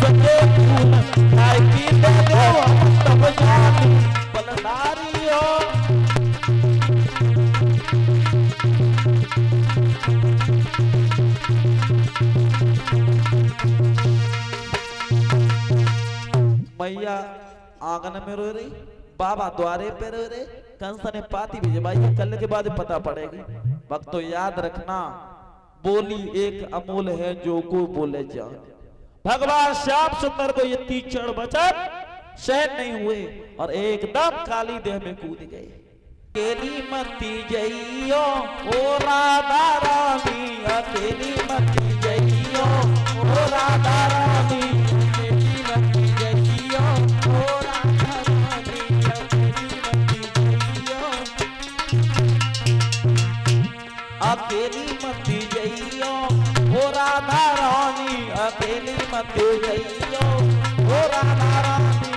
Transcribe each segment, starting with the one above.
सके फूल काय की दे दो तब जानी बलदारी हो। मैया आंगन में रो रही, बाबा द्वारे पे रो रहे, कंस ने पाती भेजे। भाई कल के बाद पता पड़ेगी। वक्त तो याद रखना, बोली एक अमूल है जो को बोले जान। भगवान श्याम सुंदर को ये 3 वचन सहन नहीं हुए और एकदम काली देह में कूद गए। अकेली मती जइयो ओ राधा रानी, अकेली मती जइयो ओ राधा रानी, अकेली मती जइयो ओ राधा रानी, अकेली मती जइयो ओ राधा रानी, अकेली मती जइयो ओ राधा रानी,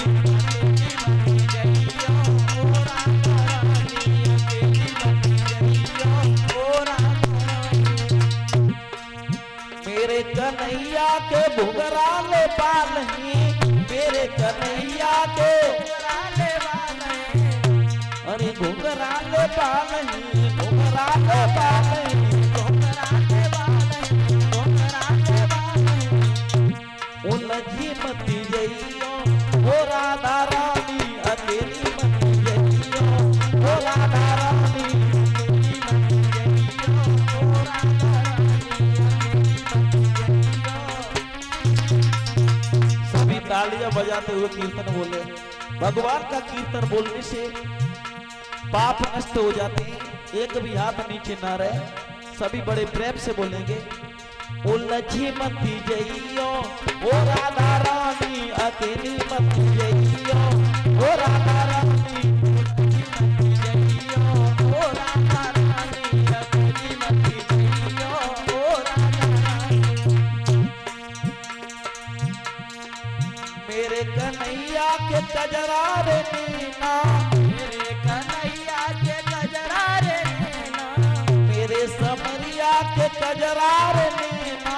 मेरे कन्हैया के भुगरा ले पालही, मेरे कन्हैया के अरे घुघरा ले पालही, घुघरा ले पालही, उलझी मती जइयो ओ राधा रानी, अकेली मती जइयो ओ राधा रानी, सभी तालियां बजाते हुए कीर्तन बोले। भगवान का कीर्तन बोलने से पाप नष्ट हो जाते हैं, एक भी हाथ नीचे ना रहे। सभी बड़े प्रेम से बोलेंगे, उलझी मती जइयो ओ राधा रानी, अकेली मती जइयो ओ राधा रानी, जइयो ओ राधा रानी, अकेली मती जइयो ओ राधा रानी। मेरे कन्हैया के कजरा रे नीना, मेरे कन्हैया के कजरा रे नीना, मेरे समरिया के कजरा रे नीना,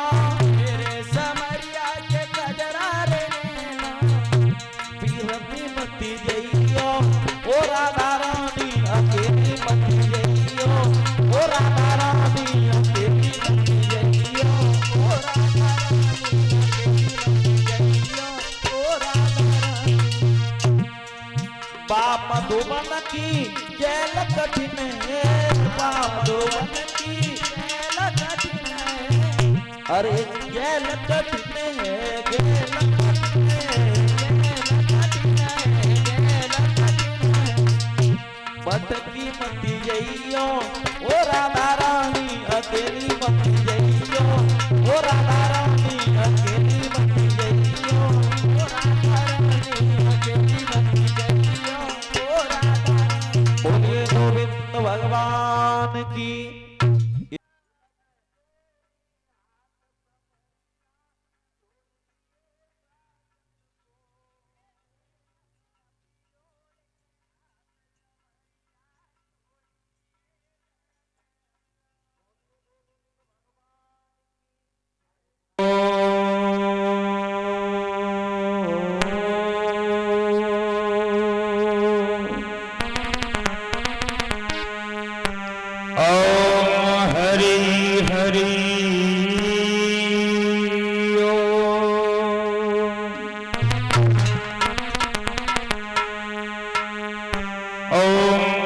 मेरे समरिया के कजरा रे नीना, पीरती मती जइयो ओ राधा रानी, अकेली मती जइयो ओ राधा रानी, अकेली मती जइयो ओ राधा रानी, अकेली मती जइयो ओ राधा रानी। बाप मधुबन की जेल कठिन है, बाप मधुबन की जेल कठिन है, अरे जेल कठिन है, जेल कठिन है, जेल कठिन है, जेल कठिन है। भटकी मती जइयो ओ राधा रानी, अकेली मती जइयो ओ राधा रानी, अकेली मती जइयो ओ राधा रानी, अकेली मती जइयो ओ राधा रानी। बोलिए गोविंद भगवान की।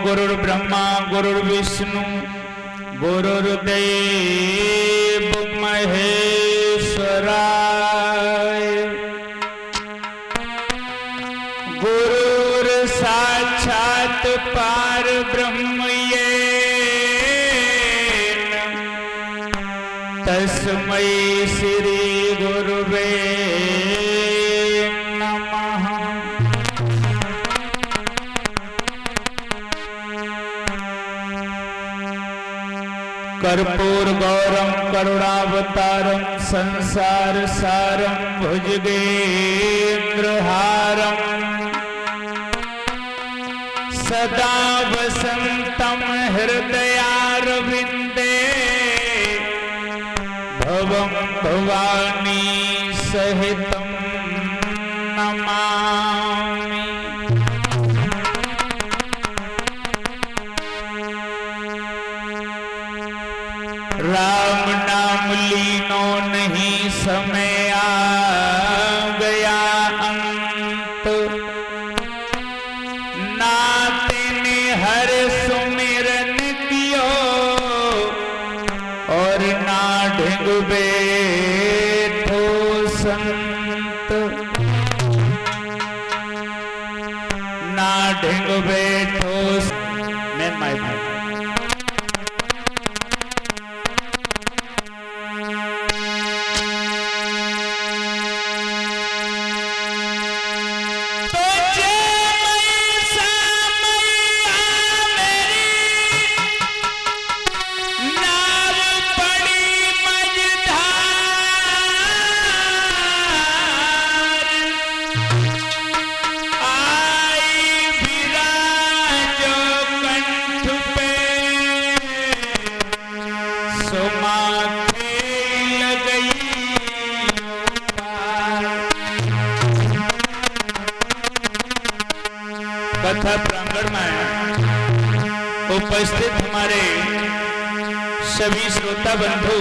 गुरुर्ब्रह्मा गुरुर्विष्णु गुरुर्देव महेश्वराय, गुरुर् साक्षात् पार ब्रह्म तस्मै श्री गुरुवे नमः। कर्पूर गौरम करुणावतारम संसार सारम भुजगेन्द्रहारम सदा वसंतम हृदयारविंदे भवं भवानी सहितं संत ना ढिंग बैठो मैन माय भाई कथा प्रांगण में उपस्थित हमारे सभी श्रोता बंधु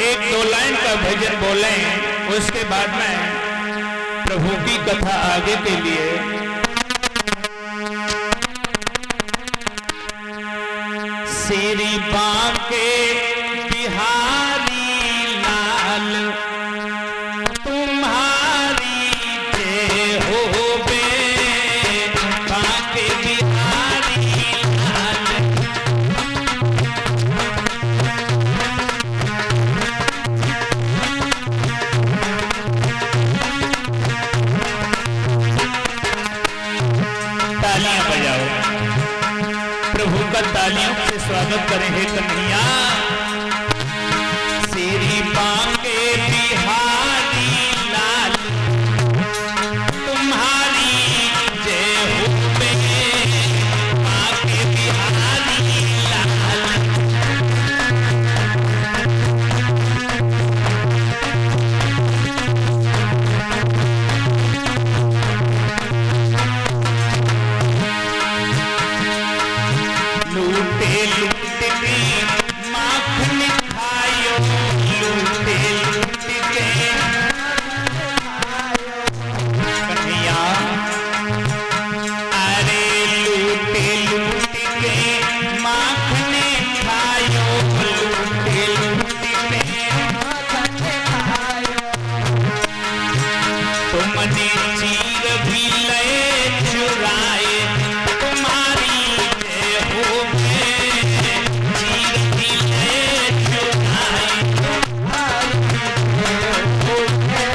एक दो लाइन का भजन बोले, उसके बाद में प्रभु की कथा आगे के लिए। श्री बांके बिहारी लाल तुम्हारी जय हो बे, बांके बिहारी लाल तालियां बजाओ, प्रभु का तालियों से स्वागत करें। हे कन्हैया श्री बांके बिहारी लाल तुम्हारी जय हो बे, बांके बिहारी लाल लूटे लूट के माखन खायो, लूटे लूट के कन्हैया अरे लूटे लूट के माखन खायो, लूटे लूट के माखन खायो, तुमने चीर भी ले चुराए तुम्हारी जय हो बे, चीर भी ले चुराए तुम्हारी जय हो बे।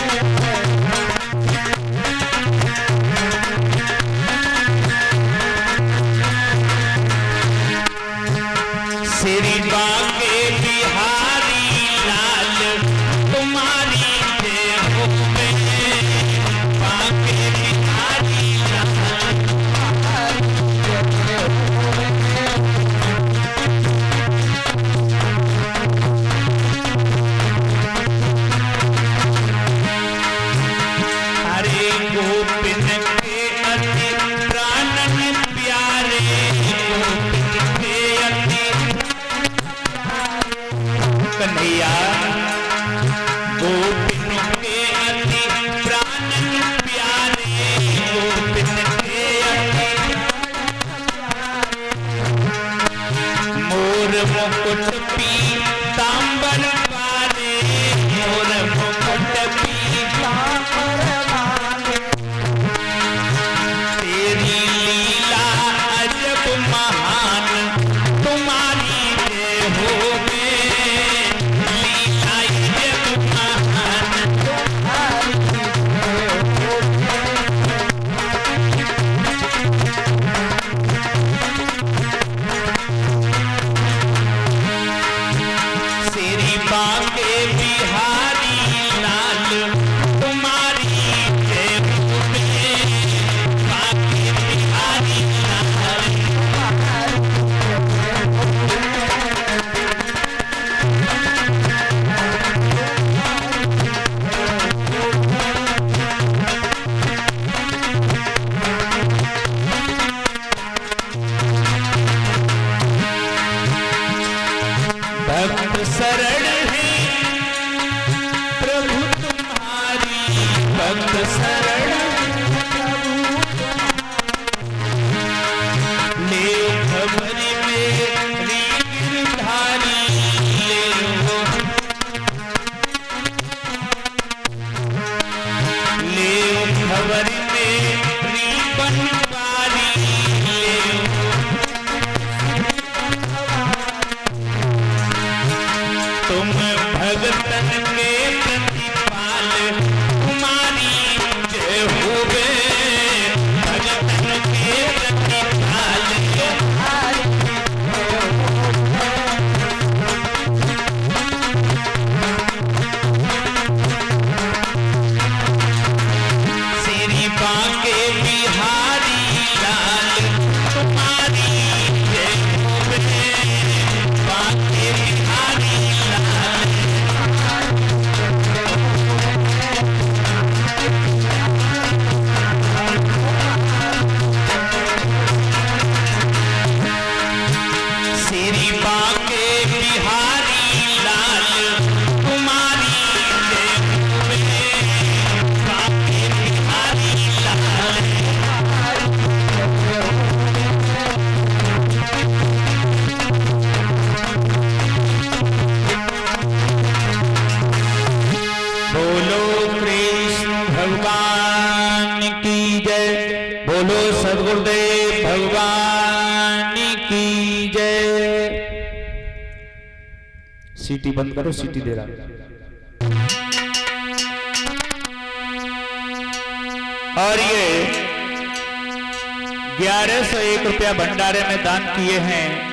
श्री बांके बिहारी लाल तुम्हारी जय हो बे, बांके बिहारी लाल तुम्हारी जय हो बे। हरे गोपिन के अति प्राणन प्यारे, गोपिन के अति कन्हैया गोपिन के अति प्राणन प्यारे, गोपिन के अति मोर मुकुट पीतांबर वाले, मोर मुकुट पीतांबर वाले, तेरी लीला अजब महान तुम्हारी जय हो बे, लीला अजब महान तुम्हारी जय हो बे। श्री बांके बिहारी लाल तुम्हारी जय हो बे, बांके बिहारी लाल तुम्हारी जय हो बे। भक्त शरण है प्रभु तुम्हारी, भक्त शरण प्रभु ले खबर मेरी गिरधारी, ले लो भगवान की जय। बोलो सद्गुरुदेव भगवान की जय। सीटी बंद करो, सीटी दे रहा। और ये 1101 रुपया भंडारे में दान किए हैं।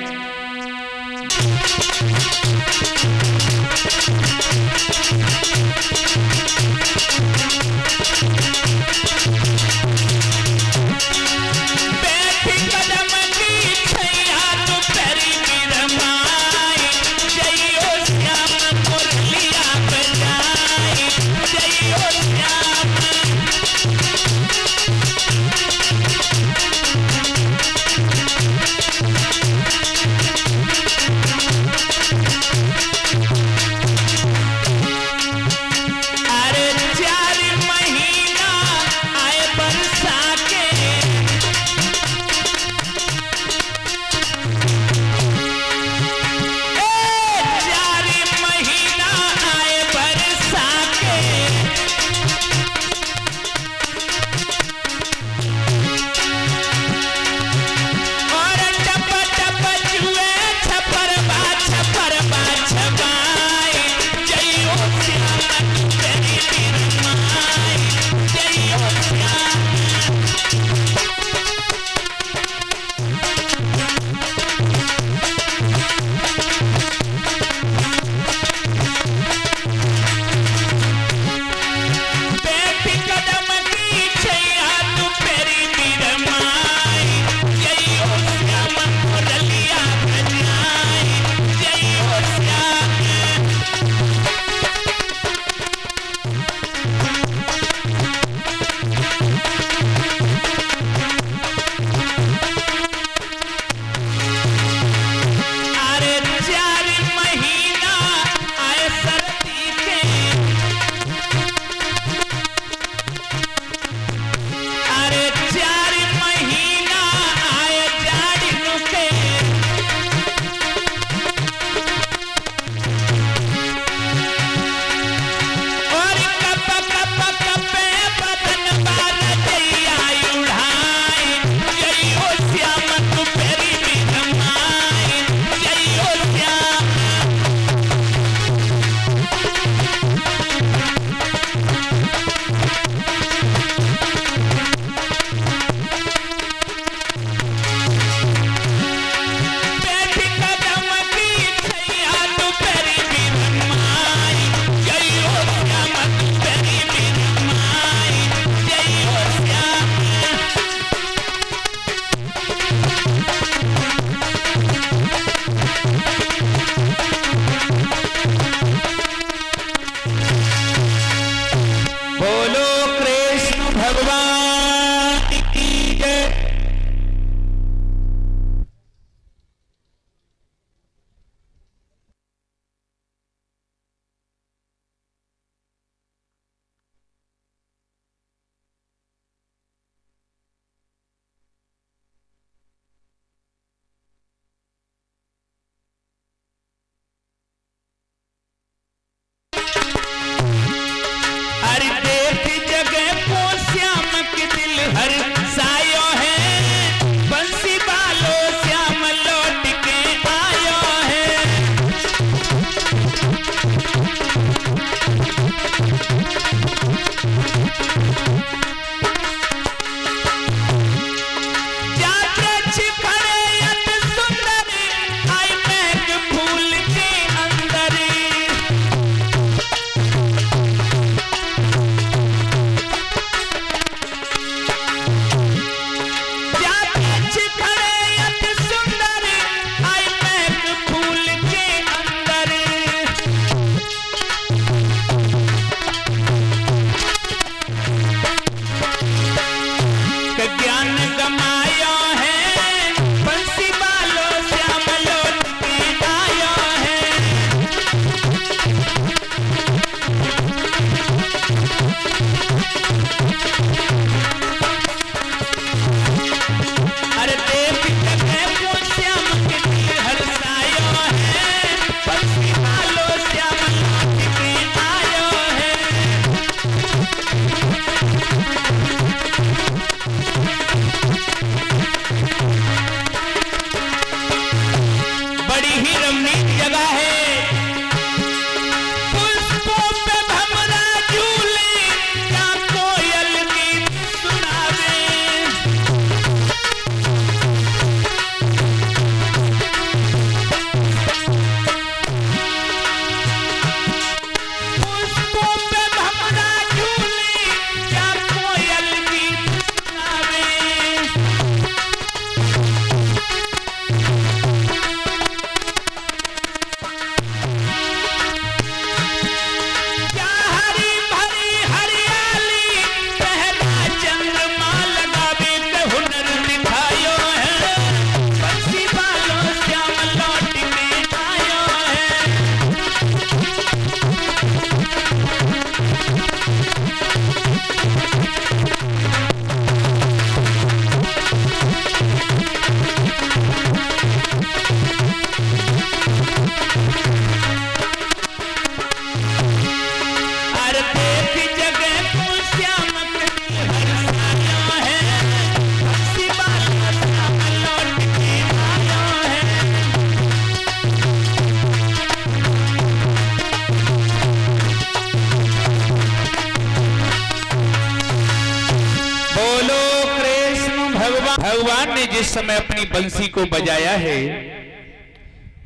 बोलो कृष्ण भगवान। भगवान ने जिस समय अपनी बंसी को बजाया है,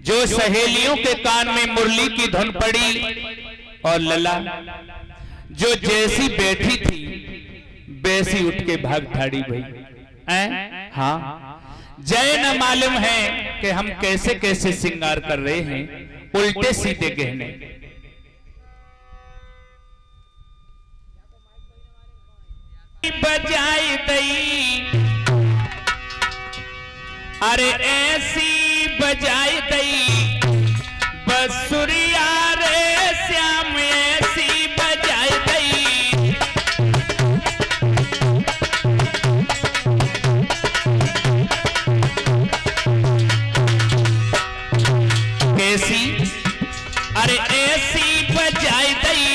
जो सहेलियों के कान में मुरली की धुन पड़ी और लला जो जैसी बैठी थी वैसी उठ के भाग ठाड़ी भाई। हाँ, जय न मालूम है कि हम कैसे कैसे श्रृंगार कर रहे हैं, उल्टे सीधे गहने। बजाई दई, अरे ऐसी बजाई दई बसुरिया रे श्याम, ऐसी बजाई दई। कैसी? अरे ऐसी बजाई दई,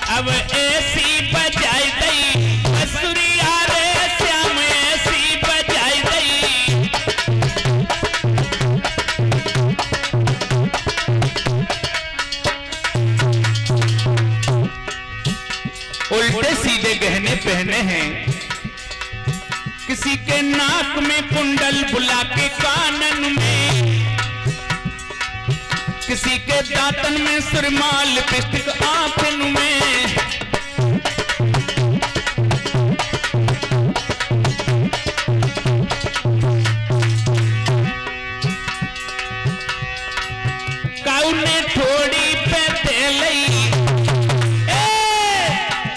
अब ऐसी बजाई दई बसुरिया रे श्याम, ऐसी बजाई दई। उल्टे सीधे गहने पहने हैं, किसी के नाक में कुंडल बुला के कानन में, किसी के दांतन में सुरमाल लिपस्टिक आंखन में। काउने थोड़ी पे तेलई,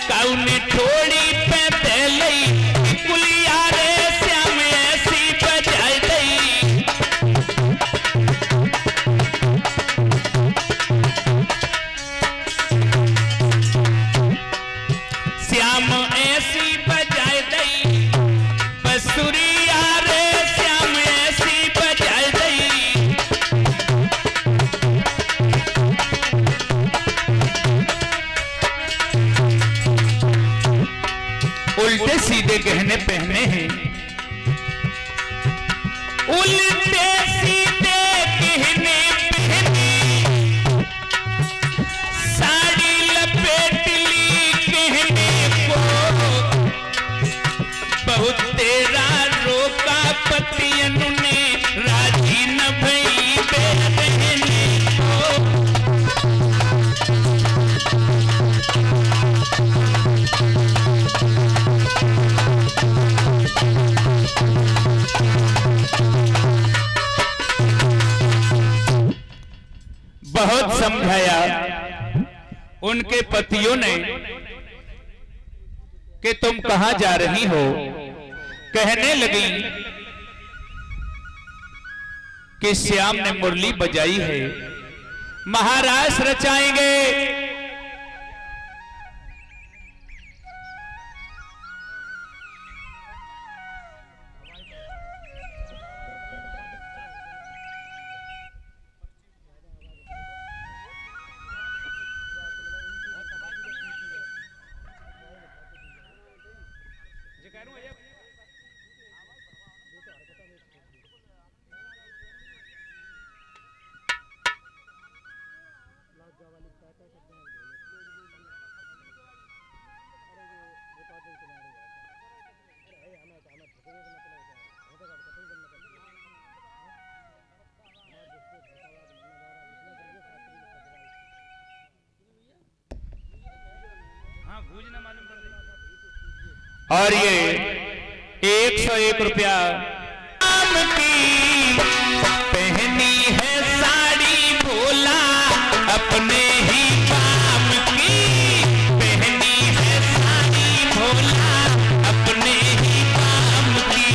काउने थोड़ी पे तेलई कुलिया रे श्याम, ऐसी बजाई दई। श्याम ऐसी बजाई दई बसुरिया रे श्याम, ऐसी बजाई दई। उल्टे सीधे गहने पहने हैं, उल्टे सीधे गहने पहने, साड़ी लपेट ली गहने को, बहुत तेरा रोका पतियन ने, राजी न भई बहने को। बहुत समझाया उनके पतियों ने कि तुम कहां जा रही हो। कहने लगी कि श्याम ने मुरली बजाई है, महाराज रचाएंगे। और ये 101 रुपया की पहनी है साड़ी, भोला अपने ही काम की पहनी है साड़ी, भोला अपने ही काम की।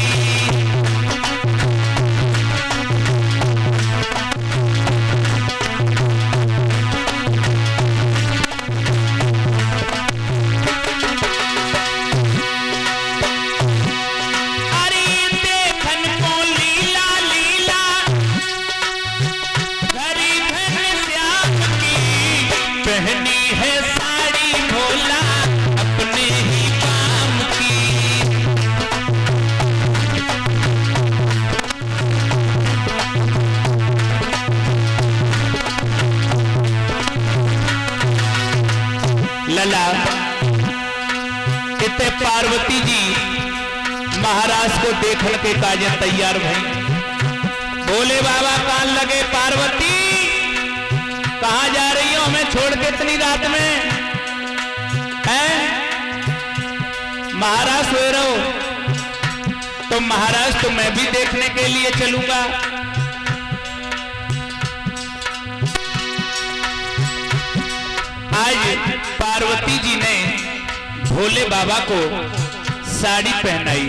लला इतने पार्वती जी महाराज को देखने के काजे तैयार भई। बोले बाबा कान लगे, पार्वती कहां जा रही हो हमें छोड़ के इतनी रात में? हैं? महाराज सोए रहो। तो महाराज तो मैं भी देखने के लिए चलूंगा। आज पार्वती जी ने भोले बाबा को साड़ी पहनाई।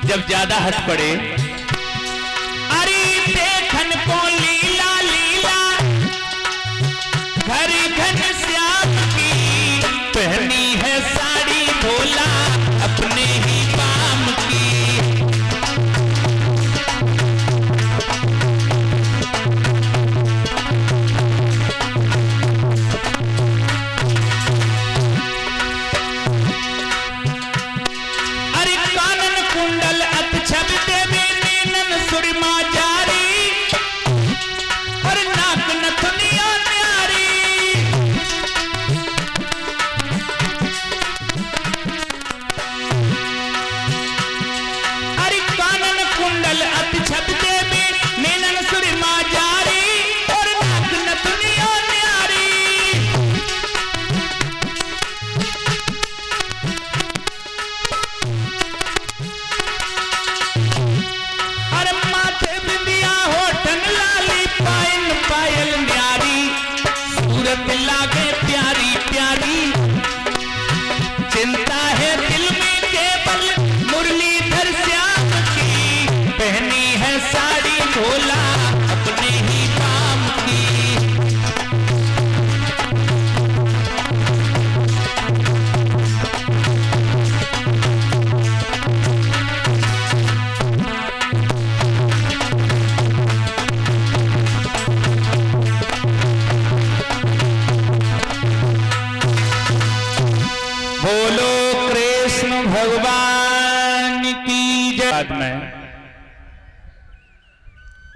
जब ज्यादा हंस पड़े, अरे देखन को लीला लीला घर घन श्याम की, पहनी है साड़ी भोला अपने ही पाम की।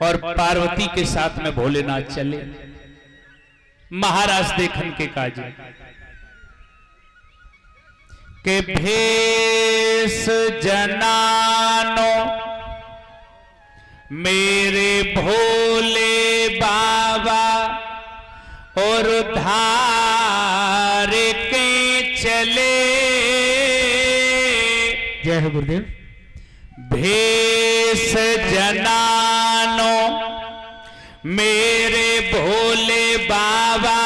और पार्वती के साथ में भोलेनाथ चले। महाराज देखन के काजे के भेष जनानो मेरे भोले बाबा और धार के चले। जय हो गुरुदेव। भेष जनानो मेरे भोले बाबा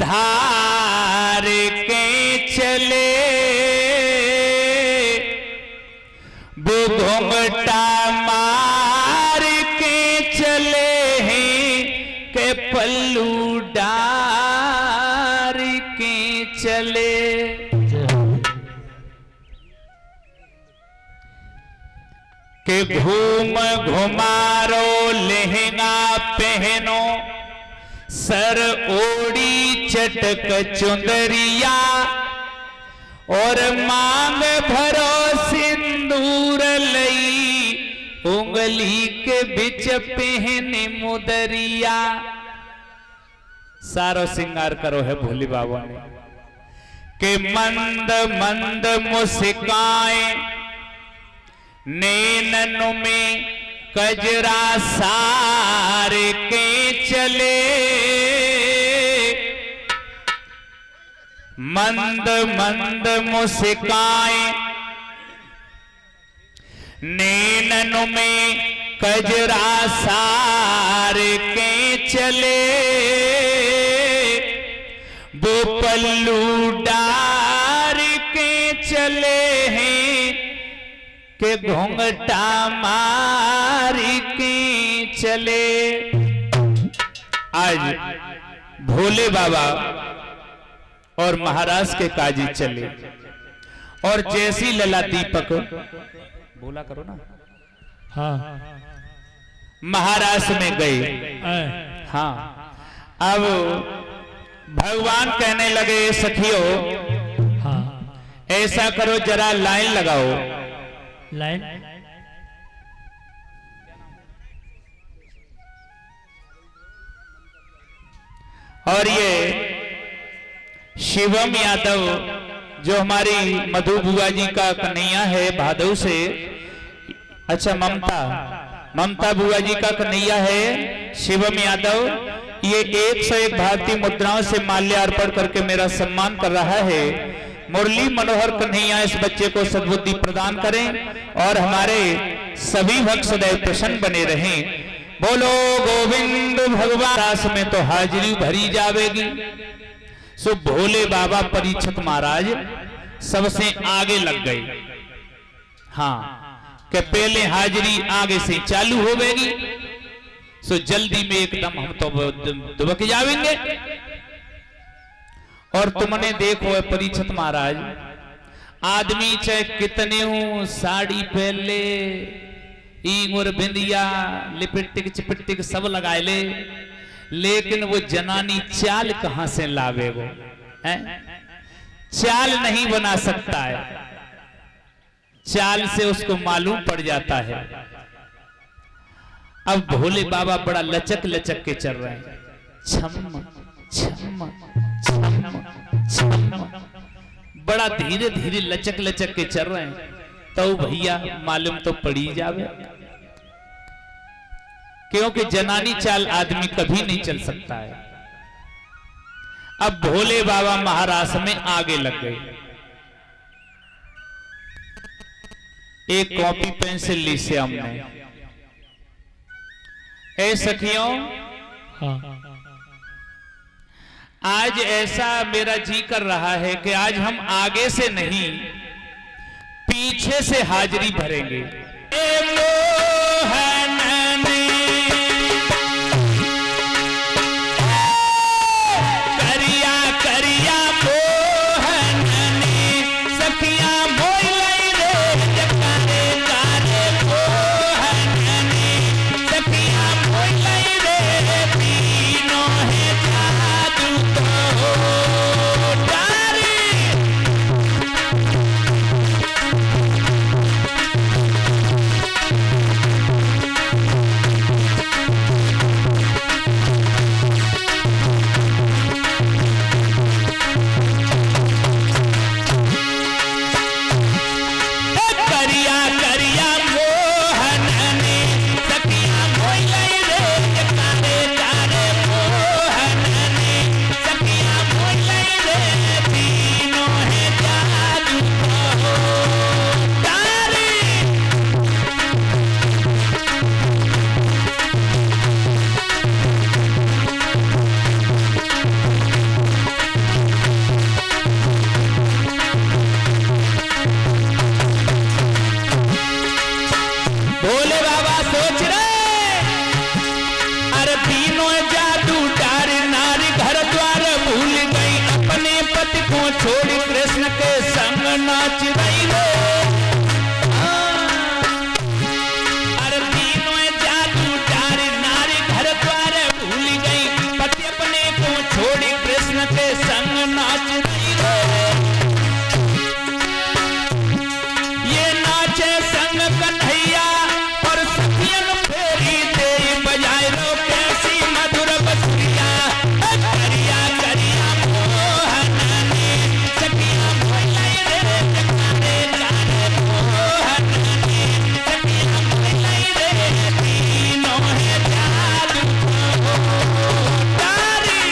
धार के चले। वो घुंघटा मार के चले हैं के पल्लू डार के चले। के घूम घुमारो लहंगा पहनो सर ओढ़ी चटक चुंदरिया और मांग भरो सिंदूर लई उंगली के बिच पहने मुदरिया। सारो सिंगार करो है भोले बाबा ने के मंद मंद मुस्काएं नैनन में कजरा सार के चले। मंद मंद मुस्काएं नैनन में कजरा सार के चले। वो पल्लू डार के चले हैं के घूंघटा मारी के चले। आज भोले बाबा और महाराज के काजी चले और जैसी लला दीपक बोला करो ना। हाँ महाराज में गए। हाँ अब भगवान कहने लगे सखियों हाँ ऐसा करो जरा लाइन लगाओ। लाइन और ये शिवम यादव जो हमारी मधु बुआ जी का कन्हैया है भादव से, अच्छा ममता बुआ जी का कन्हैया है शिवम यादव, ये 101 भारतीय मुद्राओं से माल्यार्पण करके मेरा सम्मान कर रहा है। मुरली मनोहर कन्हैया इस बच्चे को सद्बुद्धि प्रदान करें और हमारे सभी भक्त सदैव प्रसन्न बने रहें। बोलो गोविंद भगवान। दास में तो हाजिरी भरी जावेगी। सो भोले बाबा परीक्षित महाराज सबसे आगे लग गए। हाँ कि पहले हाजिरी आगे से चालू होगी, सो जल्दी में एकदम हम तो दुबक जावेंगे। और तुमने देखो है परीक्षित महाराज, आदमी चाहे कितने हो साड़ी पहन ले, ईंग और बिंदिया लिपटिक चिपटिक सब लगा ले, लेकिन वो जनानी चाल कहां से लावे? वो है चाल नहीं बना सकता है, चाल से उसको मालूम पड़ जाता है। अब भोले बाबा बड़ा लचक लचक के चल रहे हैं, छम छम छम छम, बड़ा धीरे धीरे लचक लचक के चल रहे हैं। तो भैया मालूम तो पड़ी जावे, क्योंकि जनानी चाल आदमी कभी नहीं चल सकता है। अब भोले बाबा महाराज में आगे लग गए। एक कॉपी पेंसिल ली से हमने, ए सखियों, हाँ आज ऐसा मेरा जी कर रहा है कि आज हम आगे से नहीं पीछे से हाजिरी भरेंगे। करिया करिया मोहननी सखिया मोइलाई रे जकारे कारे मोहननी सखिया मोइलाई रे तीनों है जादू तो डारी। करिया करिया मोहननी सखिया मोइलाई रे जकारे कारे मोहननी सखिया मोइलाई रे तीनों है जादू तो डारी। भोले बाबा सोच रहे, अरे तीनों जादू डार नारी घर द्वार भूल गई, अपने पति को छोड़ कृष्ण के संग नाच रही रे। अरे तीनों जादू डार नारी घर द्वार भूल गई, पति अपने को छोड़ कृष्ण के संग नाच रही रे। ये नाचे संग कन्हैया और सखियन फेरी दे बजाए लो कैसी मधुर बसुरिया। करिया करिया मोहननी सखिया मोइलाई रे जकारे कारे मोहननी सखिया मोइलाई रे तीनों है जादू तो डारी।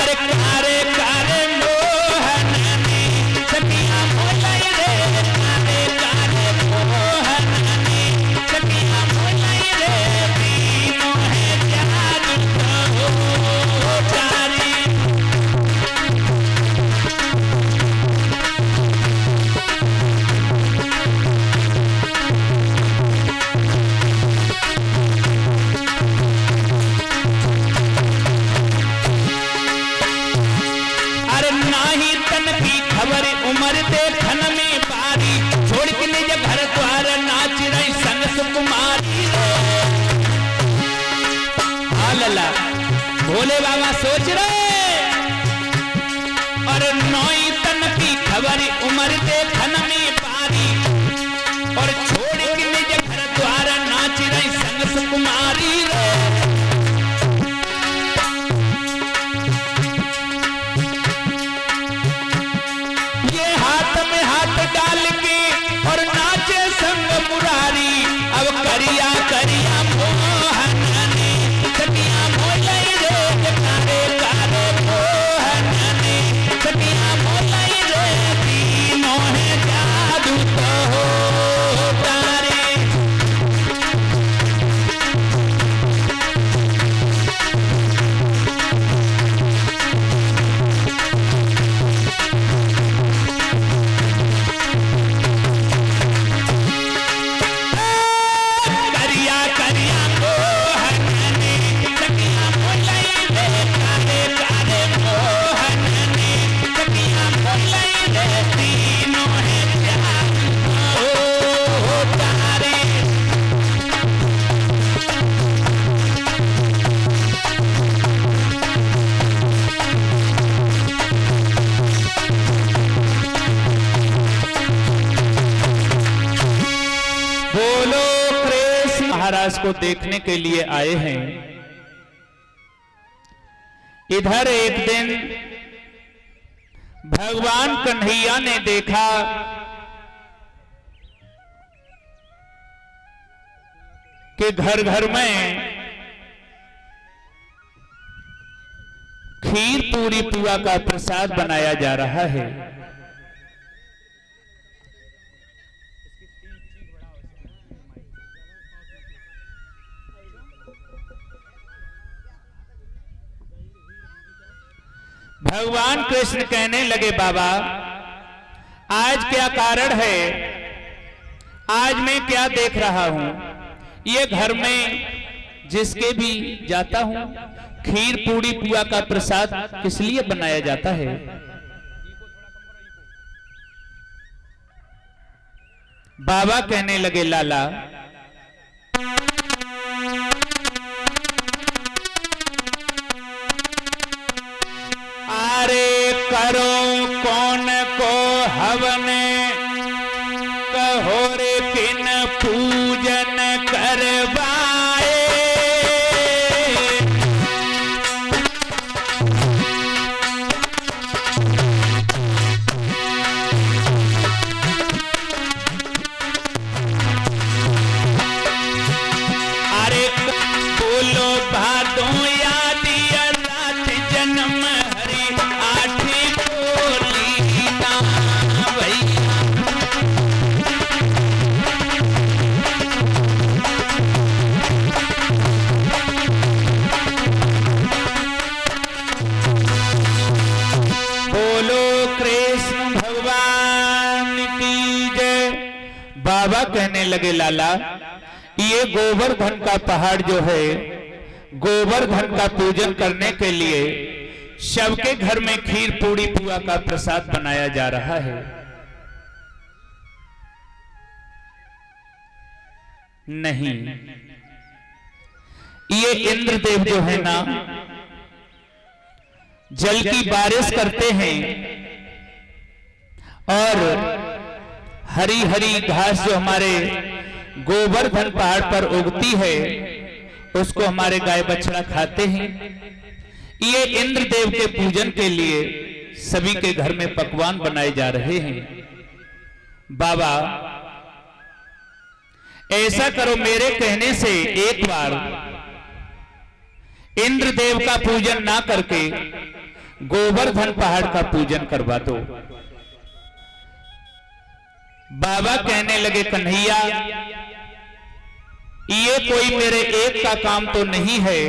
अरे कारे कारे मोहननी सखिया मोइलाई रे कारे कारे मोहननी सखिया मोइलाई रे तीनों है जादू तो डारी। अरे नाही तन की खबर उम्र देखन में बारी, छोड़ के निज घर द्वार नाच रही संग सुकुमारी रे। हाँ लला, भोले बाबा सोच रहे, और नई तन की खबर उम्र करिया करिया मोहन ने सखिया मोलाई रे कारे कारे मोहन ने सखिया मोलाई रे तीनों है जादू तो तारे। महाराज को देखने के लिए आए हैं। इधर एक दिन भगवान कन्हैया ने देखा कि घर घर में खीर पूरी पुआ का प्रसाद बनाया जा रहा है। भगवान कृष्ण कहने लगे बाबा आज क्या कारण है, आज मैं क्या देख रहा हूं, ये घर में जिसके भी जाता हूं खीर पूड़ी पुआ का प्रसाद किस लिए बनाया जाता है। बाबा कहने लगे लाला अरे करो कौन को हवन कहो रे किन पूजन करवाए। अरे बोलो भादों बाबा कहने लगे लाला ये गोवर्धन का पहाड़ जो है गोवर्धन का पूजन करने के लिए सबके घर में खीर पूड़ी पुआ का प्रसाद बनाया जा रहा है। नहीं, ये इंद्रदेव जो है ना जल की बारिश करते हैं और हरी हरी घास जो हमारे गोवर्धन पहाड़ पर उगती है उसको हमारे गाय बछड़ा खाते हैं। ये इंद्रदेव के पूजन के लिए सभी के घर में पकवान बनाए जा रहे हैं। बाबा ऐसा करो मेरे कहने से एक बार इंद्रदेव का पूजन ना करके गोवर्धन पहाड़ का पूजन करवा दो। बाबा कहने लगे कन्हैया ये कोई मेरे एक का काम तो नहीं है,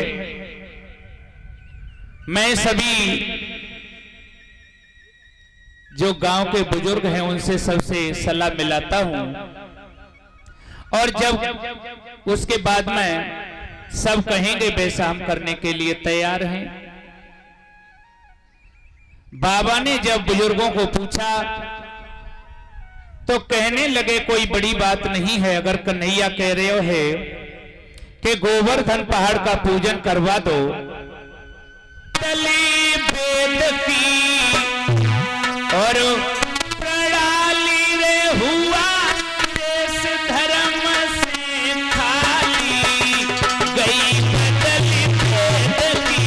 मैं सभी जो गांव के बुजुर्ग हैं उनसे सबसे सलाह मिलाता हूं और जब उसके बाद में सब कहेंगे वैसा हम करने के लिए तैयार हैं। बाबा ने जब बुजुर्गों को पूछा तो कहने लगे कोई बड़ी बात नहीं है, अगर कन्हैया कह रहे हो है कि गोवर्धन पहाड़ का पूजन करवा दो। तली भेद की और प्रणाली रे हुआ देश धर्म से खाली गई बदली भेद की।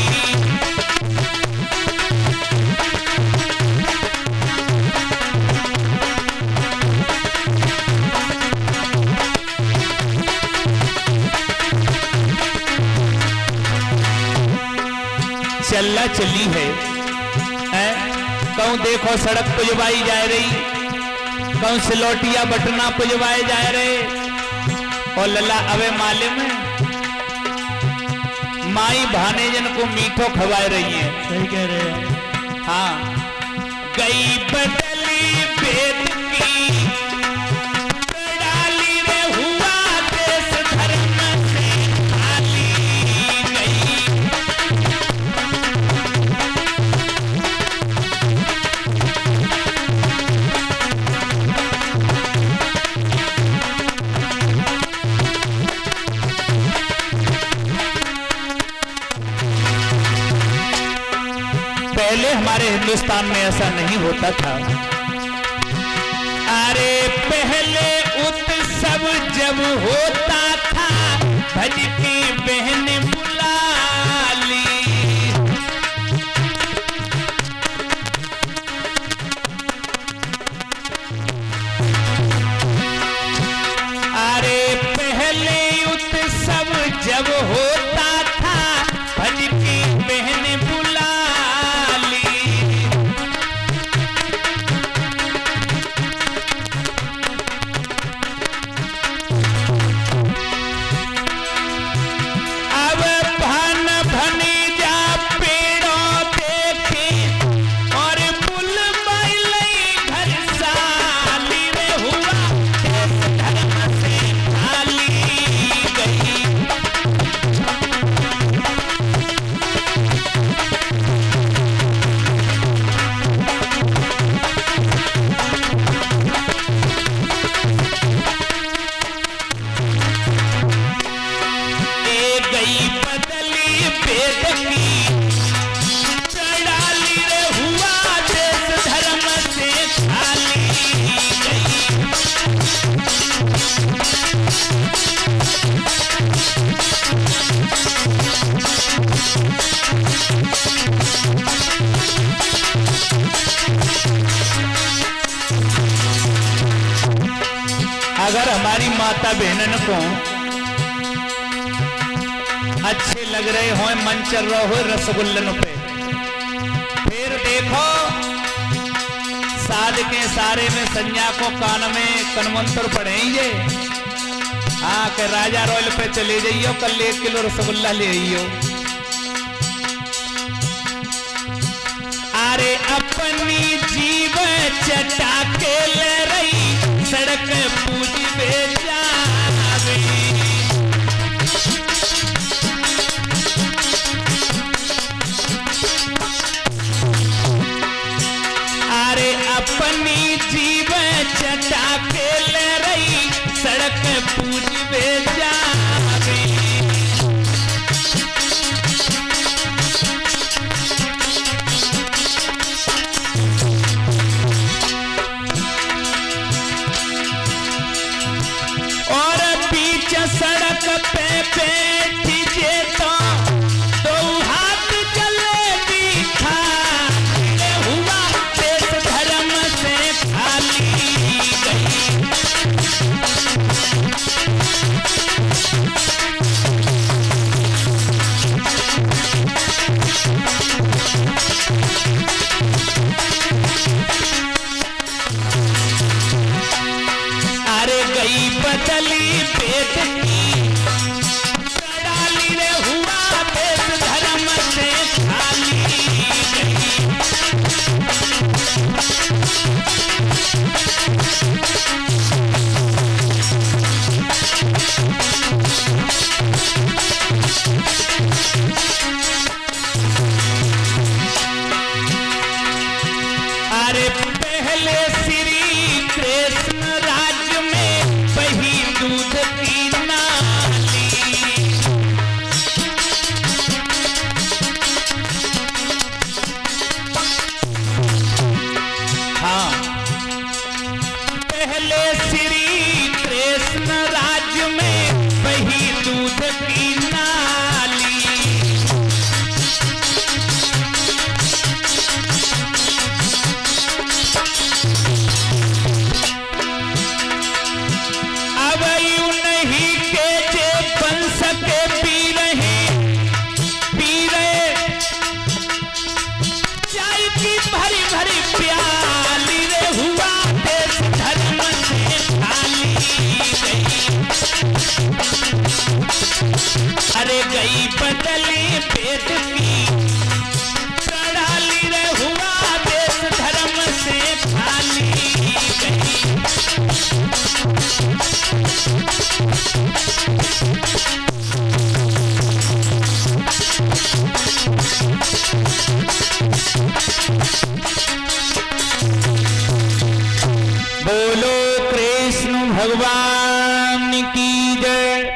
लल्ला चली है, कहूं देखो सड़क पुजवाई जा रही, कहूं सिलौटिया बटना पुजवाए जा रहे, और लल्ला अवे मालिम माई भाने जन को मीठो खवाए रही है। सही कह रहे हैं। हाँ, गई बदली वेद की डाली रे हुआ देश धर्म से खाली गई। पहले हमारे हिंदुस्तान में ऐसा नहीं होता था। अरे पहले उत्सव जब होता था भज की बहन बुला ली। अरे पहले उत्सव जब होता था भज की बहन बुला अगर हमारी माता बहनन को अच्छे लग रहे हो, मन चल रहा हो रसगुल्लन पे, फिर देखो साध के सारे में संज्ञा को कान में कनमंत्र पढ़ेंगे। हाँ के राजा रॉयल पे चले जाइयो, कल 1 किलो रसगुल्ला ले आइयो। अरे अपनी जीव चटा के ले रही सड़क पूजी बेचारे। अरे अपनी जीव चटा के ले रही सड़क पूजी बेचारे। सड़क पे बैठी जे तो 2 हाथ जलेबी खाते हुआ देश धर्म से खाली गई। अरे गई बदली पेट अरे पहले श्री कृष्ण राज्य में वही दूध की नारी। बोलो कृष्ण भगवान की जय।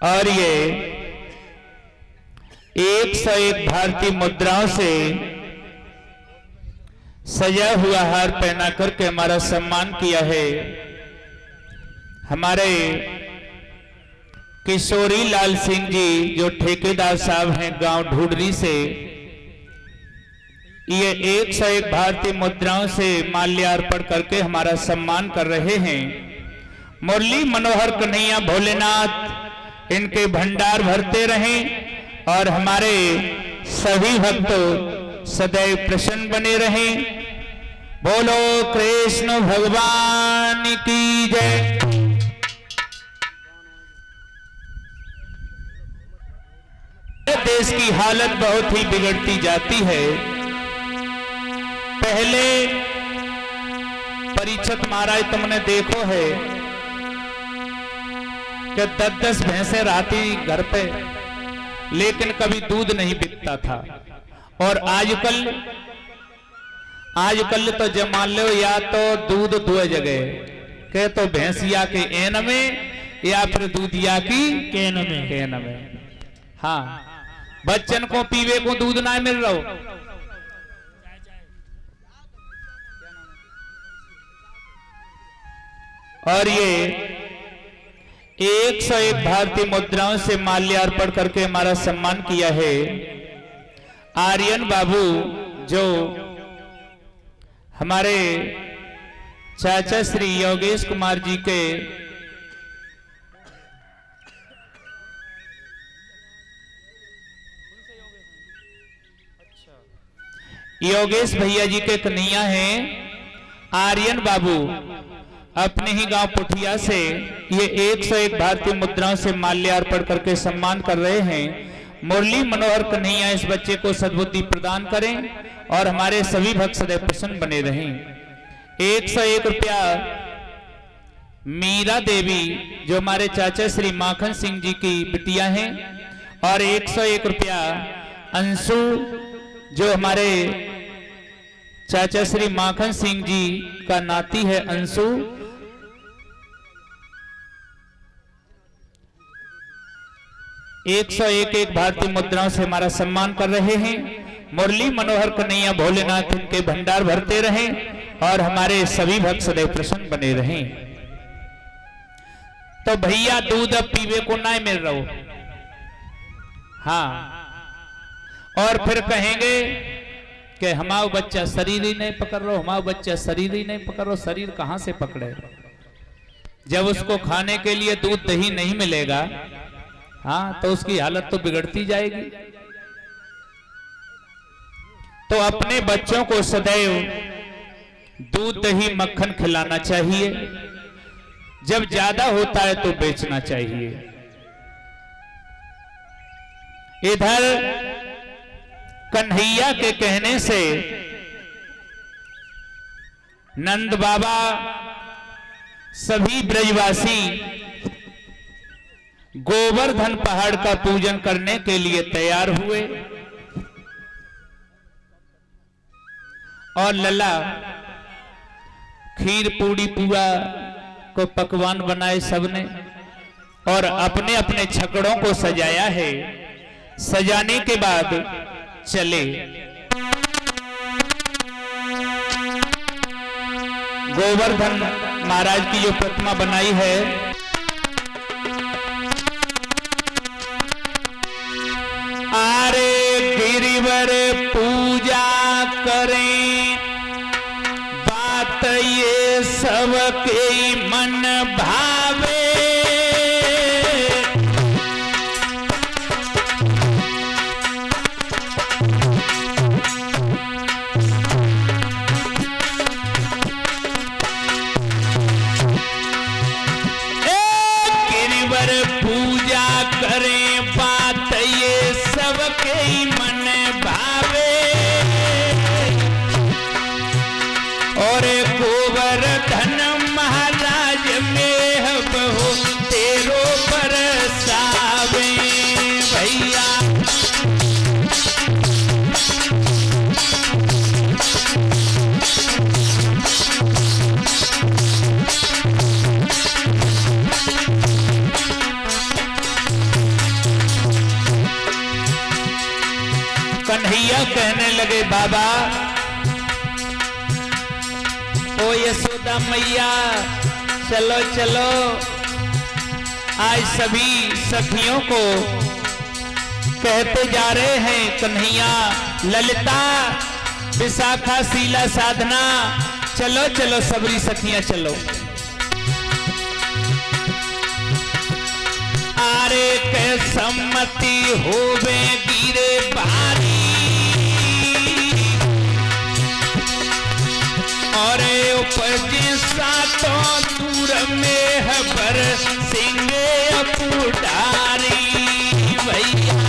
और ये 101 भारतीय मुद्राओं से सजा हुआ हार पहना करके हमारा सम्मान किया है हमारे किशोरी लाल सिंह जी, जो ठेकेदार साहब हैं गांव ढूंढरी से। ये 101 भारतीय मुद्राओं से माल्यार्पण करके हमारा सम्मान कर रहे हैं। मुरली मनोहर कन्हैया भोलेनाथ इनके भंडार भरते रहें और हमारे सभी भक्त सदैव प्रसन्न बने रहें। बोलो कृष्ण भगवान की जय। देश की हालत बहुत ही बिगड़ती जाती है। पहले परीक्षित महाराज तुमने देखो है कि 10-10 भैंसें रहती घर पे, लेकिन कभी दूध नहीं बिकता था। और आजकल तो जब मान लो या तो दूध दो जगह के, तो भैंसिया के एन में या फिर दूधिया की केन में। हाँ, बच्चन को पीवे को दूध ना मिल रहा हो। और ये 101 भारतीय मुद्राओं से माल्यार्पण करके हमारा सम्मान किया है आर्यन बाबू, जो हमारे चाचा श्री योगेश कुमार जी के योगेश भैया जी के कन्हैया हैं आर्यन बाबू, अपने ही गांव पुठिया से ये 101 भारतीय मुद्राओं से माल्यार्पण करके सम्मान कर रहे हैं। मुरली मनोहर कन्हैया इस बच्चे को सद्बुद्धि प्रदान करें और हमारे सभी भक्त सदैव प्रसन्न बने रहें। 101 रुपया मीरा देवी, जो हमारे चाचा श्री माखन सिंह जी की बिटिया हैं, और 101 रुपया अंशु, जो हमारे चाचा श्री माखन सिंह जी का नाती है अंशु। एक भारतीय मुद्राओं से हमारा सम्मान कर रहे हैं। मुरली मनोहर कन्हैया भोलेनाथ इनके भंडार भरते रहें और हमारे सभी भक्त सदैव प्रसन्न बने रहें। तो भैया दूध अब पीवे को ना मिल रहा हो। हाँ, और फिर कहेंगे कि हमारा बच्चा शरीर ही नहीं पकड़ रहा, हमारा बच्चा शरीर ही नहीं पकड़ रहा। शरीर कहां से पकड़े जब उसको खाने के लिए दूध दही नहीं मिलेगा? हाँ, तो उसकी हालत तो बिगड़ती जाएगी। तो अपने बच्चों को सदैव दूध दही मक्खन खिलाना चाहिए। जब ज्यादा होता है तो बेचना चाहिए। इधर कन्हैया के कहने से नंद बाबा सभी ब्रजवासी गोवर्धन पहाड़ का पूजन करने के लिए तैयार हुए और लला खीर पूड़ी पुआ को पकवान बनाए सबने और अपने अपने छकड़ों को सजाया है। सजाने के बाद चले गोवर्धन महाराज की जो प्रतिमा बनाई है, आरे गिरिवर पूजा करें, बात ये सबके मन भावे। गिरिवर पूजा करें, बात ये सबके मन भावे। और गोवर्धन महाराज कहने लगे बाबा ओ यशोदा मैया चलो चलो, आज सभी सखियों को कहते जा रहे हैं कन्हैया, ललिता, विशाखा, शीला, साधना, चलो चलो सबरी सखियां चलो। आरे के सम्मति होवे गिरे बारी, और उपजे सातों दूर में हबर सिंह पुडारी भैया।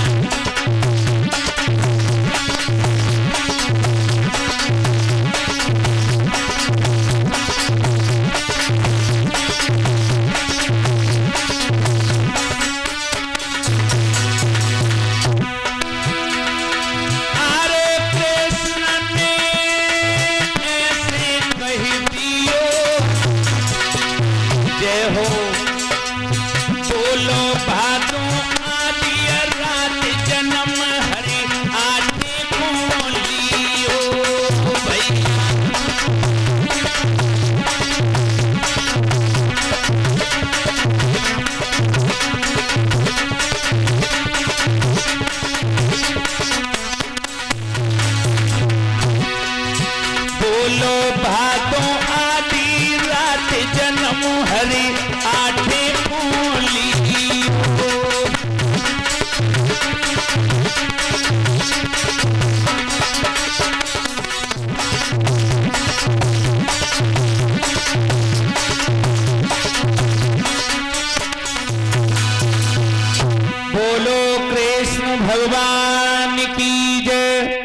भगवान की जय।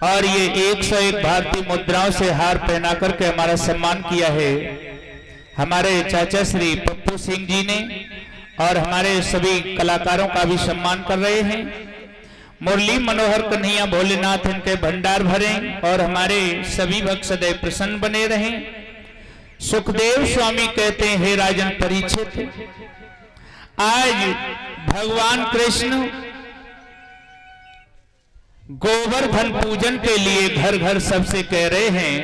और ये 101 भारतीय मुद्राओं से हार पहना करके हमारा सम्मान किया है हमारे चाचा श्री पप्पू सिंह जी ने, और हमारे सभी कलाकारों का भी सम्मान कर रहे हैं। मुरली मनोहर कन्हैया भोलेनाथ इनके भंडार भरें और हमारे सभी भक्त सदैव प्रसन्न बने रहें। सुखदेव स्वामी कहते हैं, हे राजन परीक्षित, आज भगवान कृष्ण गोवर्धन पूजन के लिए घर घर सबसे कह रहे हैं,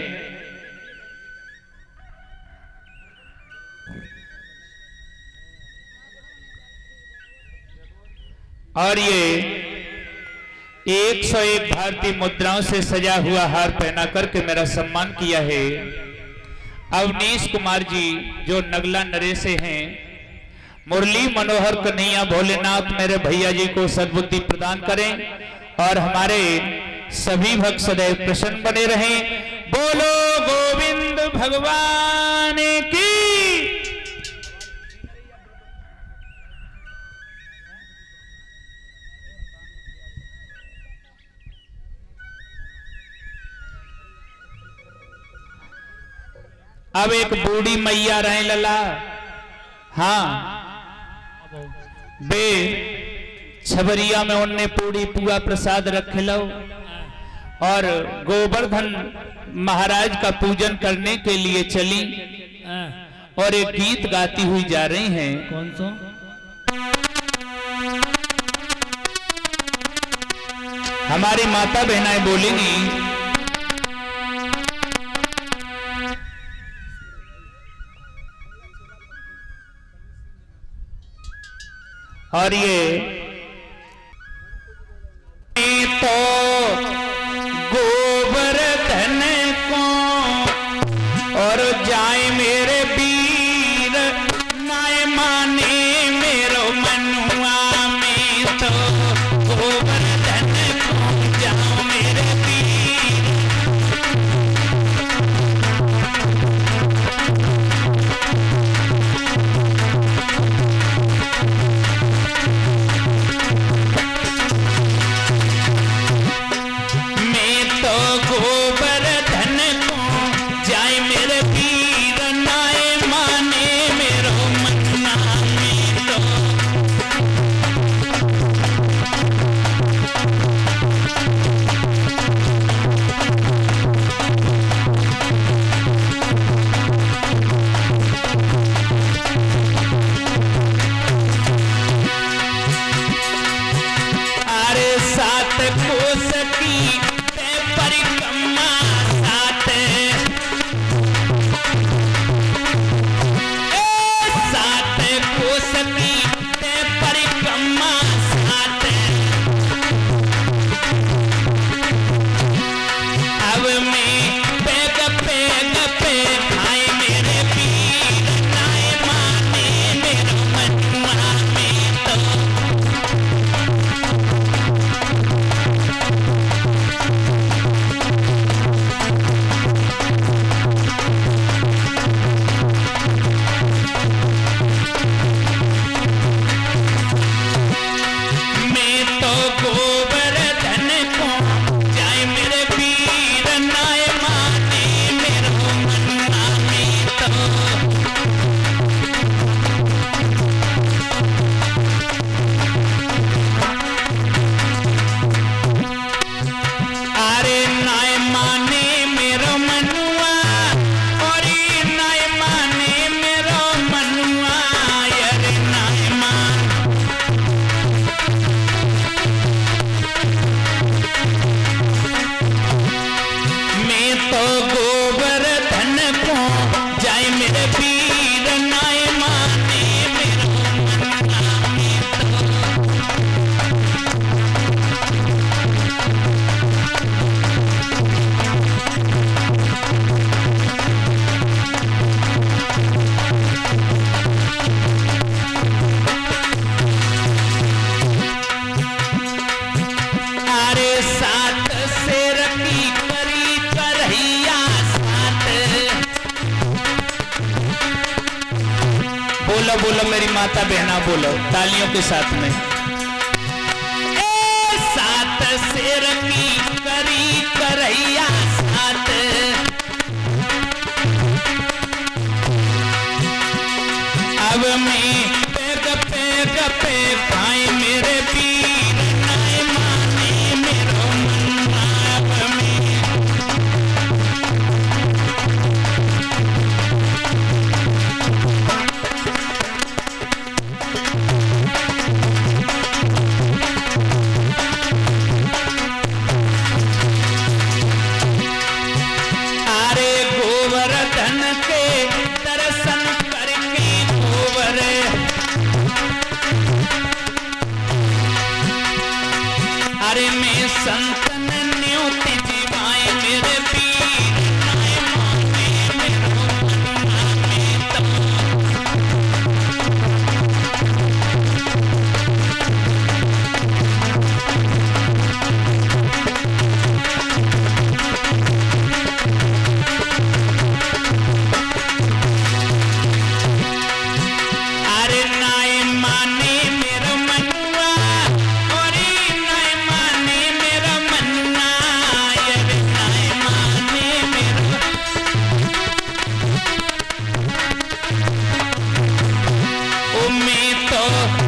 और ये 101 भारतीय मुद्राओं से सजा हुआ हार पहना करके मेरा सम्मान किया है। अवनीश कुमार जी जो नगला नरे से हैं, मुरली मनोहर कन्हैया भोलेनाथ मेरे भैया जी को सद्बुद्धि प्रदान करें और हमारे सभी भक्त सदैव प्रसन्न बने रहें। बोलो गोविंद भगवान की। अब एक बूढ़ी मैया रहे लला, हाँ बे छबरिया में उनने पूरी पूरा प्रसाद रख लो और गोवर्धन महाराज का पूजन करने के लिए चली और एक गीत गाती हुई जा रही हैं। कौन सा? हमारी माता बहनाएं बोलेंगी, और ये तो गोवर्धन को और जाए मेरे वीर नाय माने मेरो मनुआ में, तो गोवर्धन को जाओ मेरे वीर। तो गोवर्धन को जाए मेरे पीर नाय माने मेरो बोलो बोलो मेरी माता बहना बोलो तालियों के साथ में। ए सात शेर की करी करैया सात अब मैं पेग पे भाई मेरे पीर नाय माने मेरो मन अब मैं अरे मैं संतन न्योति जीवाए मेरे पीर नाय माने मेरो नामे तो अरे नाय माने मेरो मनुआ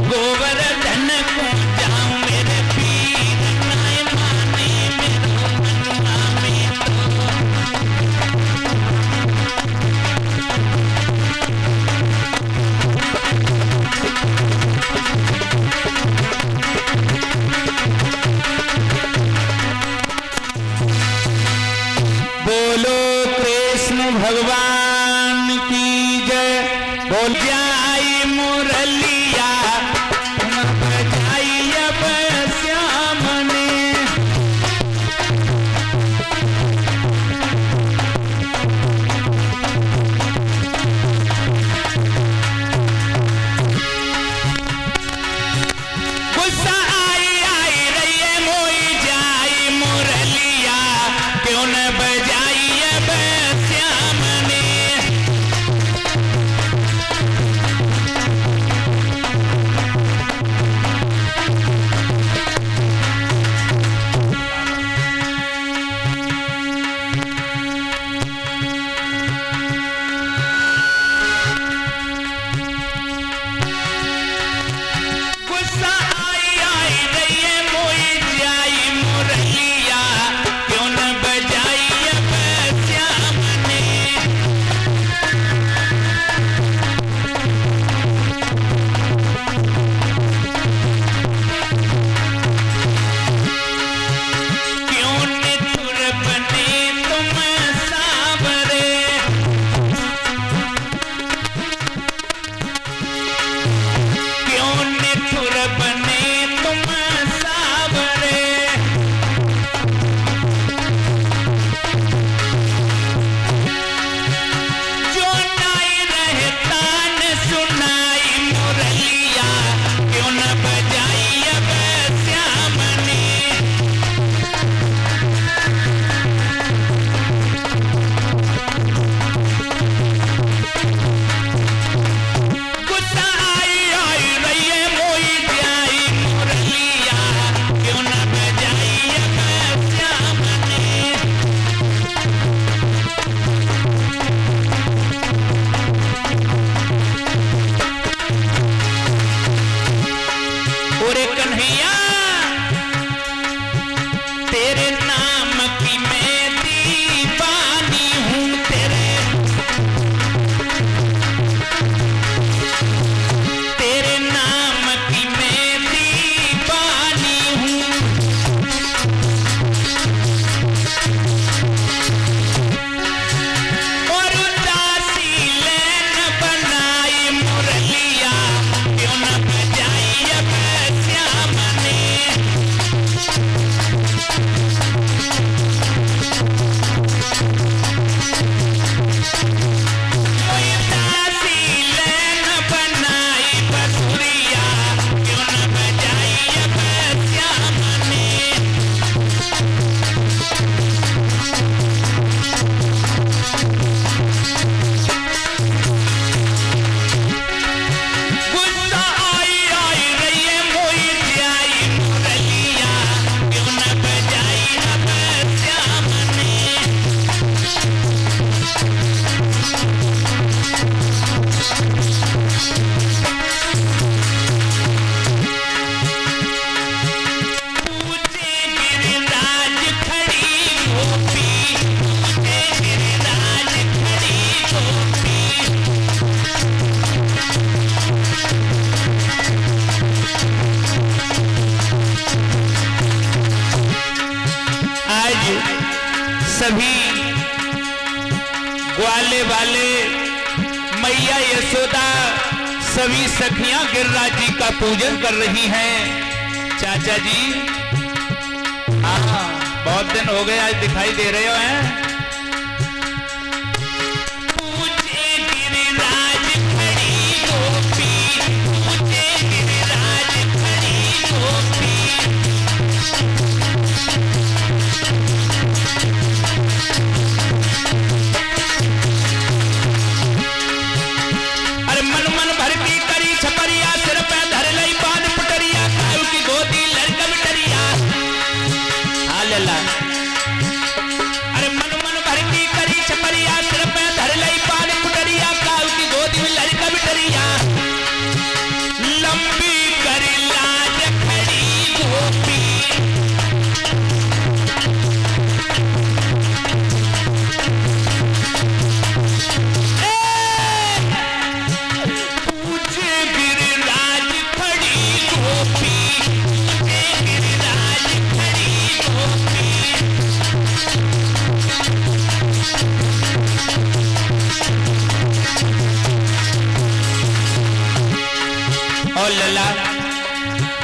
गोवर्धन को जाऊं मेरे पीर नाय माने मेरो नामे बोलो कृष्ण भगवान की जय। बोल जाई मुरलिया बजाई अब श्याम ने गुस्सा आई रही है मोई जाई मुरलिया क्यों न बजाई अब श्याम ने सभी ग्वाले वाले, मैया यशोदा, सभी सखियां गिरिराज जी का पूजन कर रही हैं। चाचा जी, हाँ, बहुत दिन हो गए, आज दिखाई दे रहे हो हैं।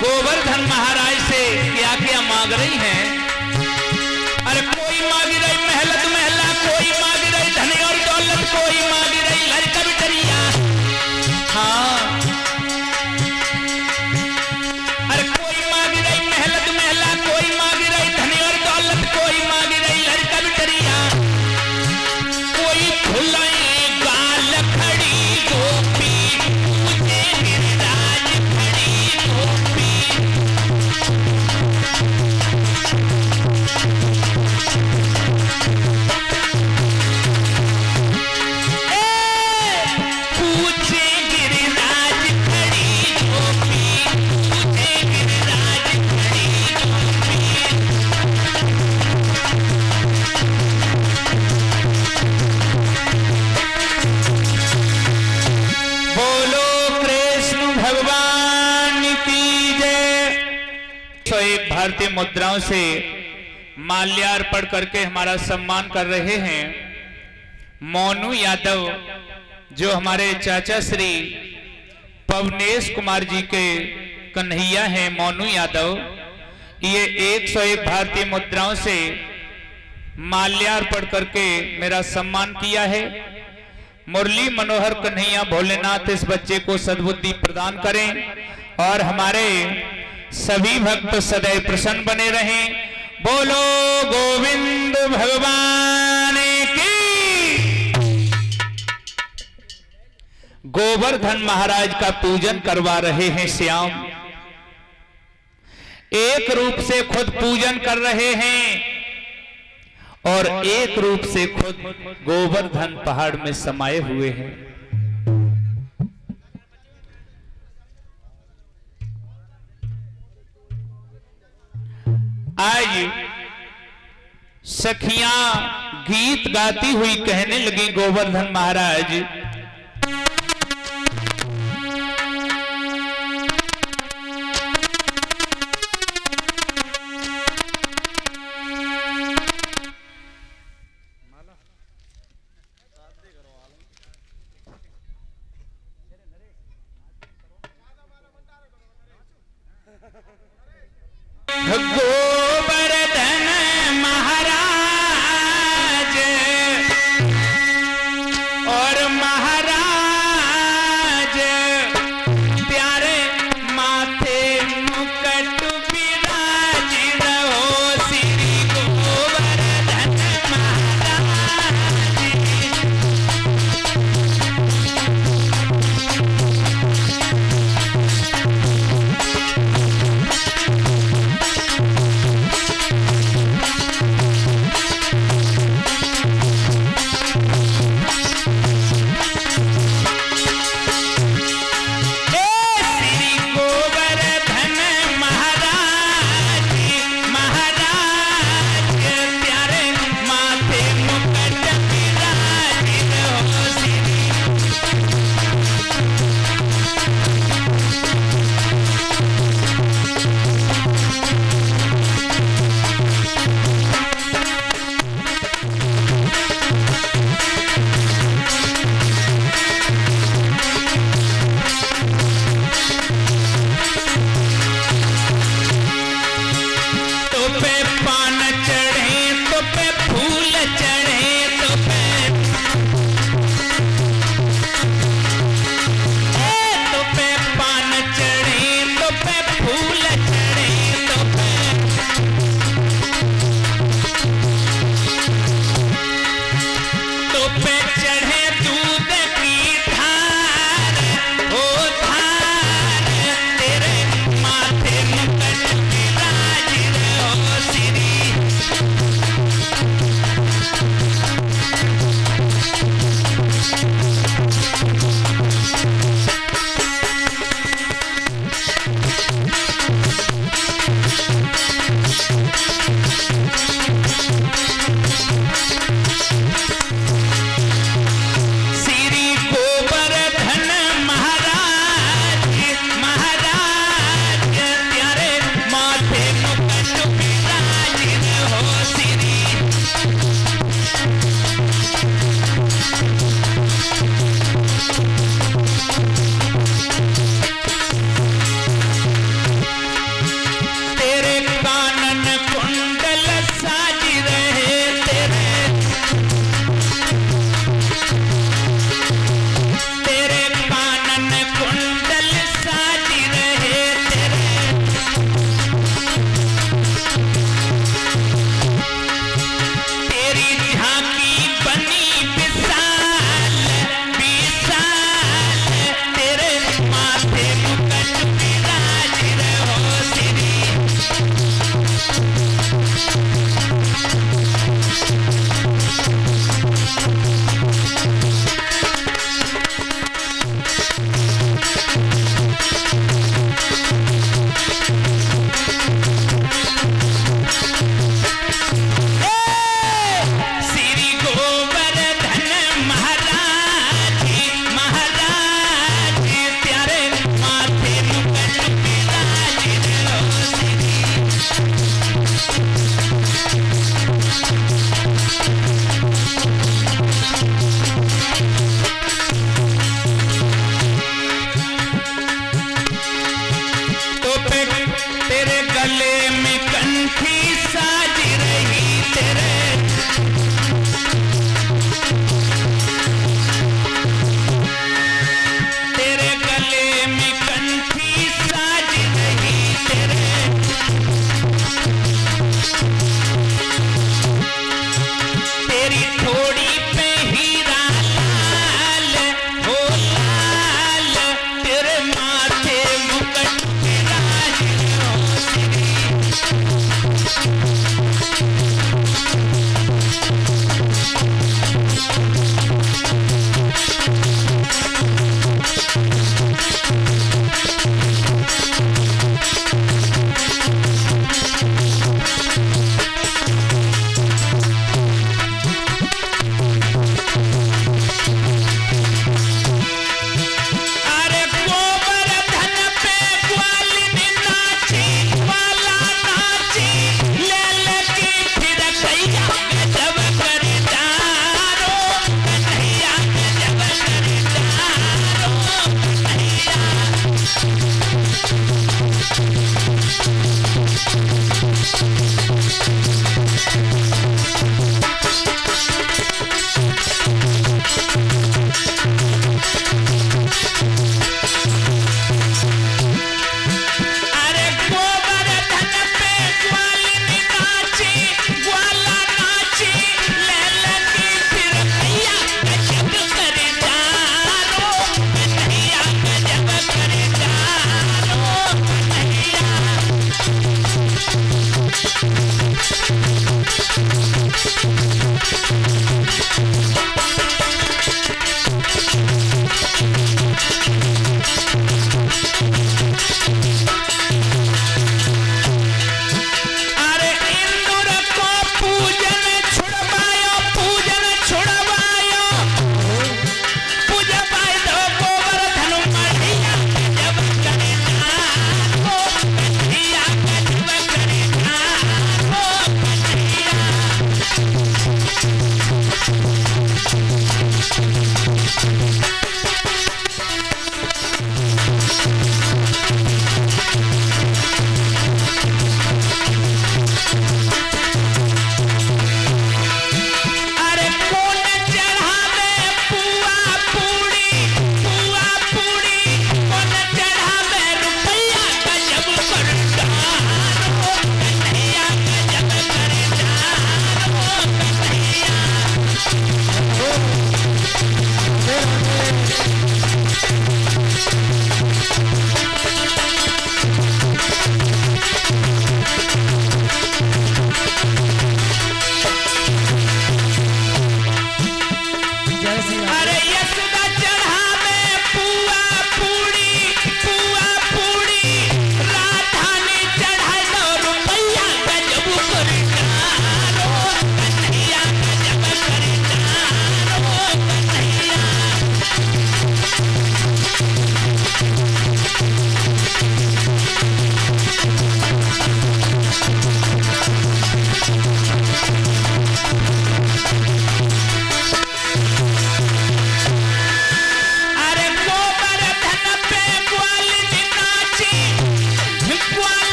गोवर्धन महाराज से क्या क्या मांग रही हैं? अरे कोई मांग रही महलत महला, कोई मांग रही धन और दौलत, कोई मांग रही लड़का बिटरिया। हाँ, अरे कोई मांग रही महलत महला, कोई मांग रही धन और दौलत, कोई मांग रही लड़का बिटरिया। कोई खुलाई गाल खड़ी गोपी, मुझे गिरिराज खड़ी गोपी। भारतीय मुद्राओं से माल्यार्पण करके हमारा सम्मान कर रहे हैं मोनू यादव, जो हमारे चाचा श्री पवनेश कुमार जी के कन्हैया हैं। मोनू यादव ये 101 भारतीय मुद्राओं से माल्यार्पण करके मेरा सम्मान किया है। मुरली मनोहर कन्हैया भोलेनाथ इस बच्चे को सद्बुद्धि प्रदान करें और हमारे सभी भक्त सदैव प्रसन्न बने रहें। बोलो गोविंद भगवान की। गोवर्धन महाराज का पूजन करवा रहे हैं श्याम, एक रूप से खुद पूजन कर रहे हैं और एक रूप से खुद गोवर्धन पहाड़ में समाये हुए हैं। आज सखियां गीत गाती हुई कहने लगी गोवर्धन महाराज, गोवर्धन महाराज और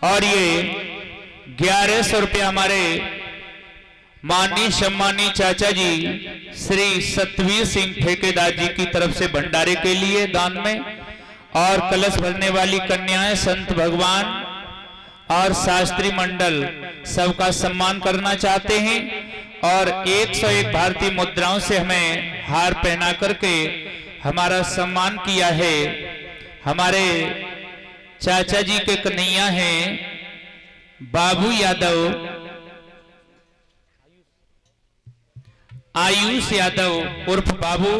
और ये 1100 रुपया हमारे माननीय सम्मानी चाचा जी श्री सतवीर सिंह ठेकेदार जी की तरफ से भंडारे के लिए दान में, और कलश भरने वाली कन्याएं, संत भगवान और शास्त्री मंडल सबका सम्मान करना चाहते हैं। और 101 भारतीय मुद्राओं से हमें हार पहना करके हमारा सम्मान किया है। हमारे चाचा जी के कन्हैया हैं बाबू यादव, आयुष यादव उर्फ बाबू,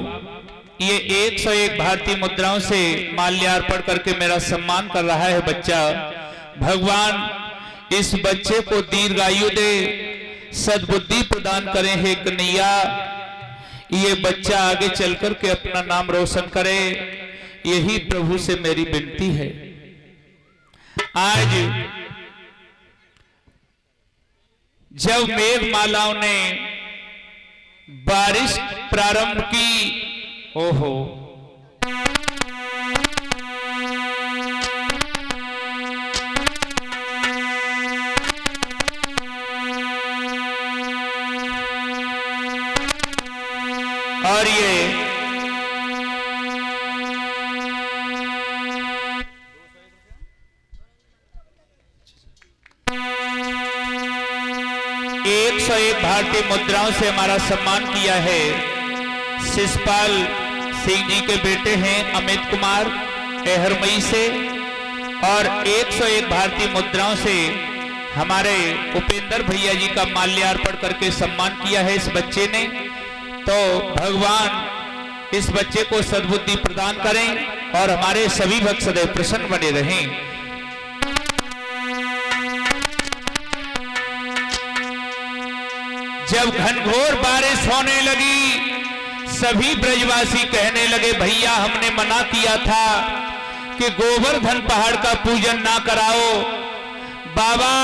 ये 101 भारतीय मुद्राओं से माल्यार्पण करके मेरा सम्मान कर रहा है बच्चा। भगवान इस बच्चे को दीर्घायु दे, सद्बुद्धि प्रदान करें हे कन्हैया। ये बच्चा आगे चलकर के अपना नाम रोशन करे, यही प्रभु से मेरी विनती है। आज जब मेघमालाओं ने बारिश प्रारंभ की, ओहो, और ये एक भारतीय मुद्राओं से हमारा सम्मान किया है। शिषपाल सिंह जी के बेटे हैं अमित कुमार एहरमई से, और 101 भारतीय मुद्राओं से हमारे उपेंद्र भैया जी का माल्यार्पण करके सम्मान किया है इस बच्चे ने। तो भगवान इस बच्चे को सद्बुद्धि प्रदान करें और हमारे सभी भक्त सदैव प्रसन्न बने रहें। जब घनघोर बारिश होने लगी, सभी ब्रजवासी कहने लगे भैया हमने मना किया था कि गोवर्धन पहाड़ का पूजन ना कराओ, बाबा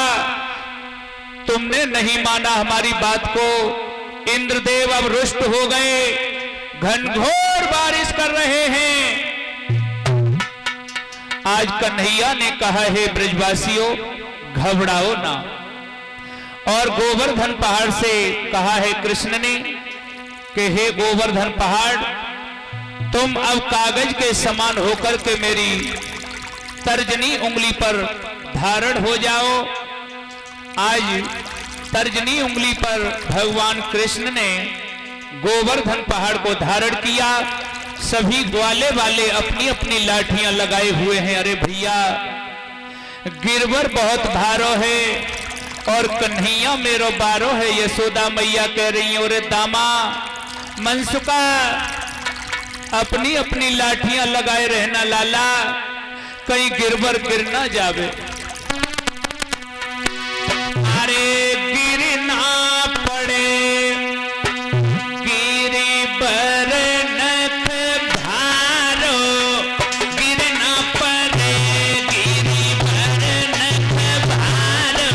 तुमने नहीं माना हमारी बात को, इंद्रदेव अब रुष्ट हो गए, घनघोर बारिश कर रहे हैं। आज कन्हैया ने कहा है ब्रजवासियों घबराओ ना, और गोवर्धन पहाड़ से कहा है कृष्ण ने कि हे गोवर्धन पहाड़ तुम अब कागज के समान होकर के मेरी तर्जनी उंगली पर धारण हो जाओ। आज तर्जनी उंगली पर भगवान कृष्ण ने गोवर्धन पहाड़ को धारण किया। सभी ग्वाले वाले अपनी अपनी लाठियां लगाए हुए हैं। अरे भैया गिरवर बहुत भारो है और कन्हैया मेरो बारो है। यशोदा मैया कह रही है अरे दामा मनसुका अपनी अपनी लाठियां लगाए रहना लाला, कहीं गिरवर गिर ना जावे। अरे गिर ना पड़े गिरी पर नख भारो, गिर ना पड़े गिरी पर नख भारो।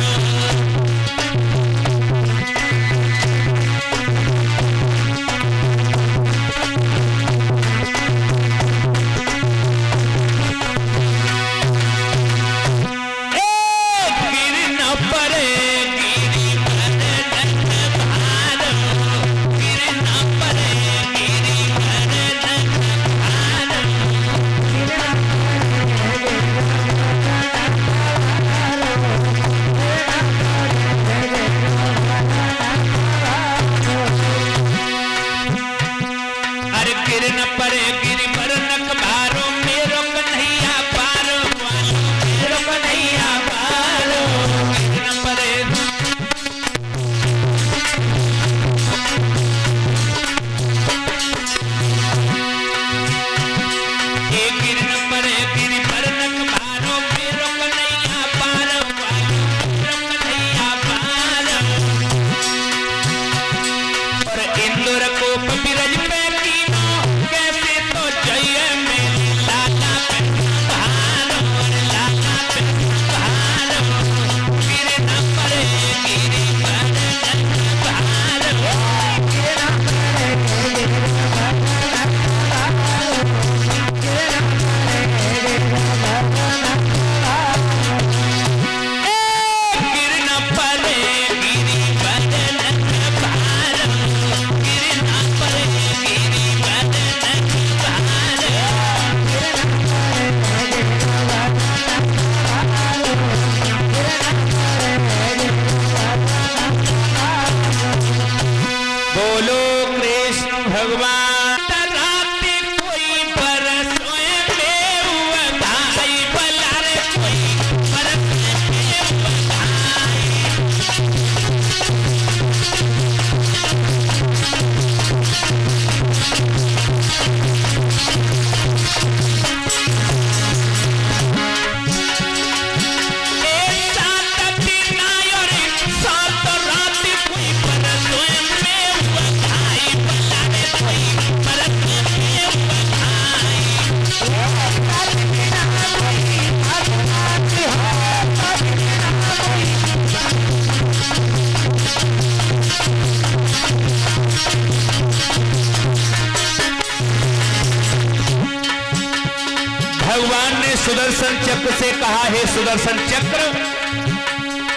चक्र से कहा, हे सुदर्शन चक्र,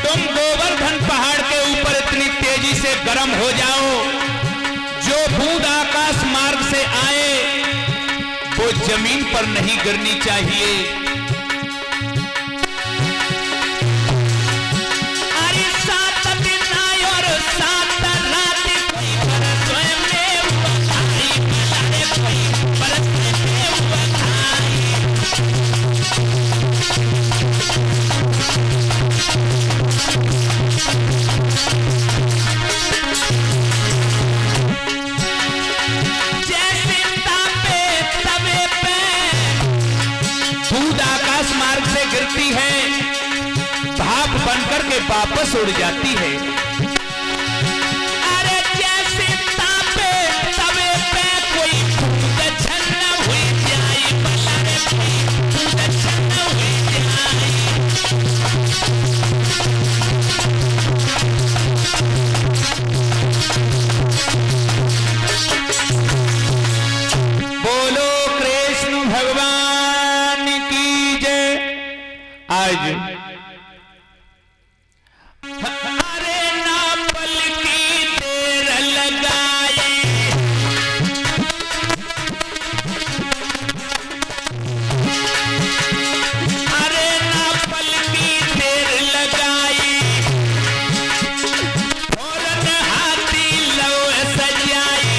तुम गोवर्धन पहाड़ के ऊपर इतनी तेजी से गर्म हो जाओ, जो बूंद आकाश मार्ग से आए वो जमीन पर नहीं गिरनी चाहिए। गिरती है, भाप बनकर के वापस उड़ जाती है। अरे जैसे तापे तवे पे कोई बूंद छन्न हुई जाए, बल्ले कोई बूंद छन्न हुई जाए। बोलो कृष्ण भगवान की जय। आज अरे ना पल की देर लगाए, अरे ना पल की देर लगाई, फौरन हाथी लौ सजाई।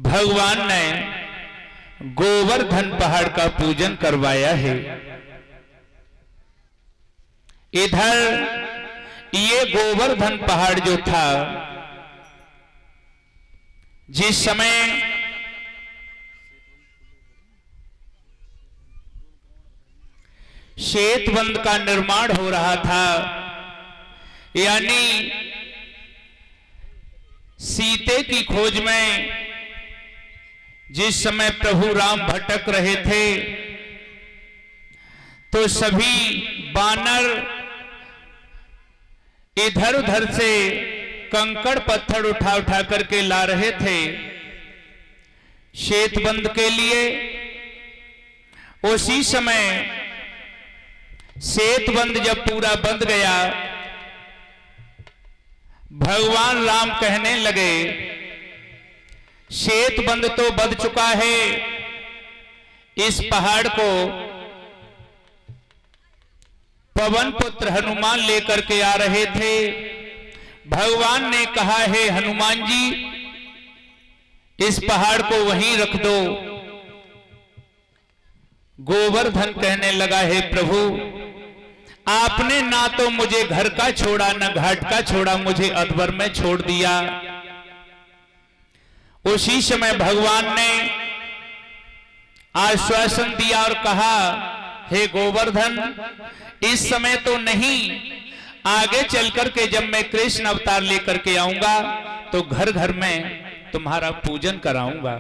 भगवान ने गोवर्धन पहाड़ का पूजन करवाया है। इधर ये गोवर्धन पहाड़ जो था, जिस समय सेतुबंध का निर्माण हो रहा था, यानी सीते की खोज में जिस समय प्रभु राम भटक रहे थे, तो सभी बानर इधर उधर से कंकड़ पत्थर उठा उठा करके ला रहे थे सेतुबंध के लिए। उसी समय सेतुबंध जब पूरा बंध गया, भगवान राम कहने लगे, सेतुबंध तो बंध चुका है, इस पहाड़ को पवन पुत्र हनुमान लेकर के आ रहे थे। भगवान ने कहा, है हनुमान जी, इस पहाड़ को वहीं रख दो। गोवर्धन कहने लगा, है प्रभु, आपने ना तो मुझे घर का छोड़ा, ना घाट का छोड़ा, मुझे अधवर में छोड़ दिया। उसी समय भगवान ने आश्वासन दिया और कहा, हे गोवर्धन, इस समय तो नहीं, आगे चलकर के जब मैं कृष्ण अवतार लेकर के आऊंगा तो घर घर में तुम्हारा पूजन कराऊंगा।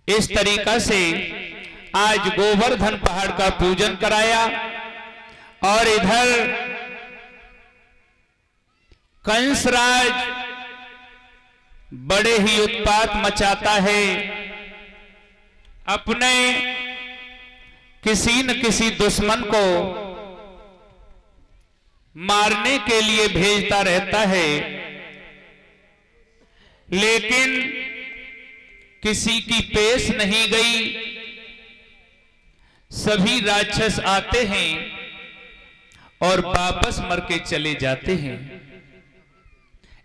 इस तरीका से आज गोवर्धन पहाड़ का पूजन कराया। और इधर कंसराज बड़े ही उत्पात मचाता है, अपने किसी न किसी दुश्मन को मारने के लिए भेजता रहता है, लेकिन किसी की पेश नहीं गई। सभी राक्षस आते हैं और वापस मर के चले जाते हैं।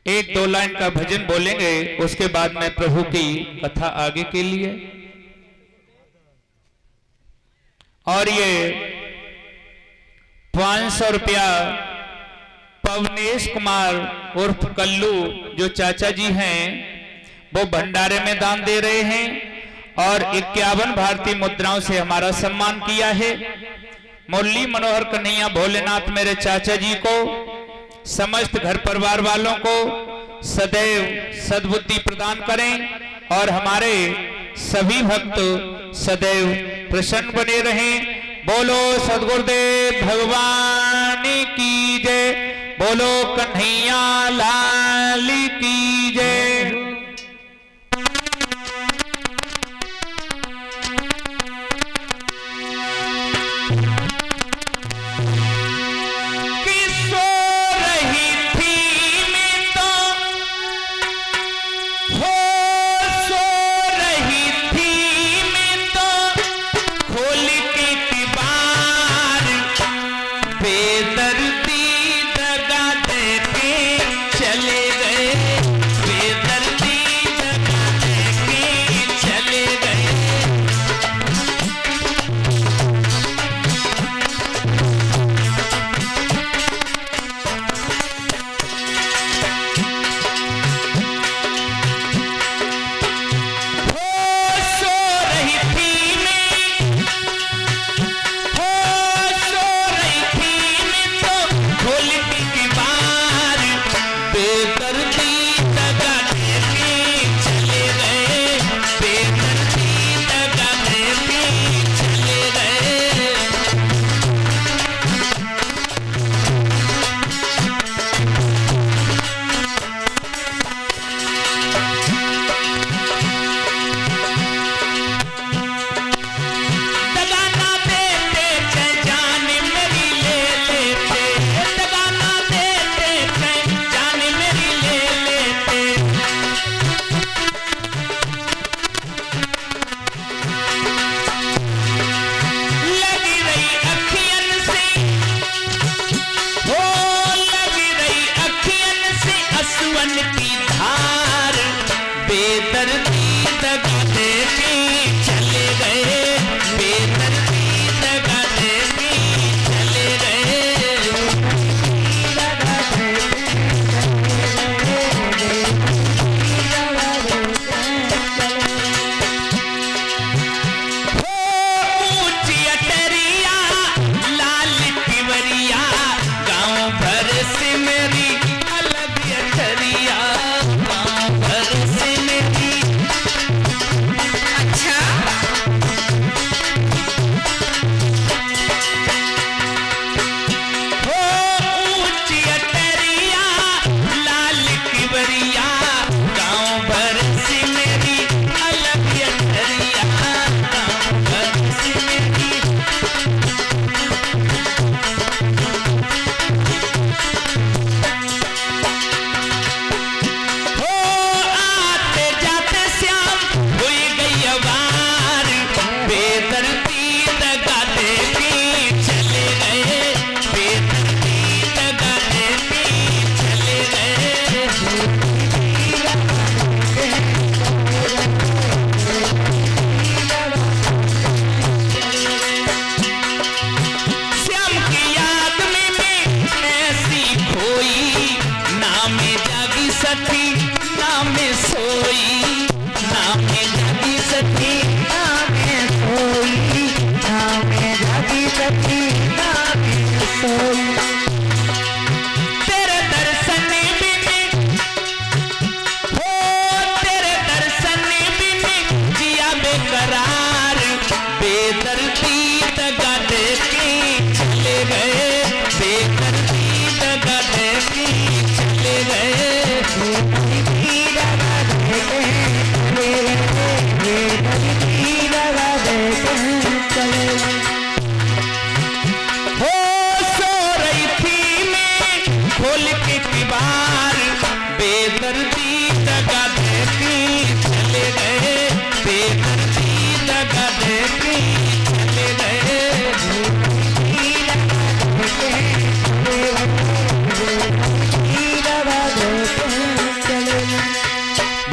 एक दो लाइन का भजन बोलेंगे, उसके बाद में प्रभु की कथा आगे के लिए। और ये 500 रुपया पवनेश कुमार उर्फ कल्लू जो चाचा जी हैं वो भंडारे में दान दे रहे हैं, और 51 भारतीय मुद्राओं से हमारा सम्मान किया है। मुरली मनोहर कन्हैया भोलेनाथ मेरे चाचा जी को, समस्त घर परिवार वालों को सदैव सद्बुद्धि प्रदान करें और हमारे सभी भक्त सदैव प्रसन्न बने रहें। बोलो सद्गुरुदेव भगवान की जय, बोलो कन्हैया लाल की जय।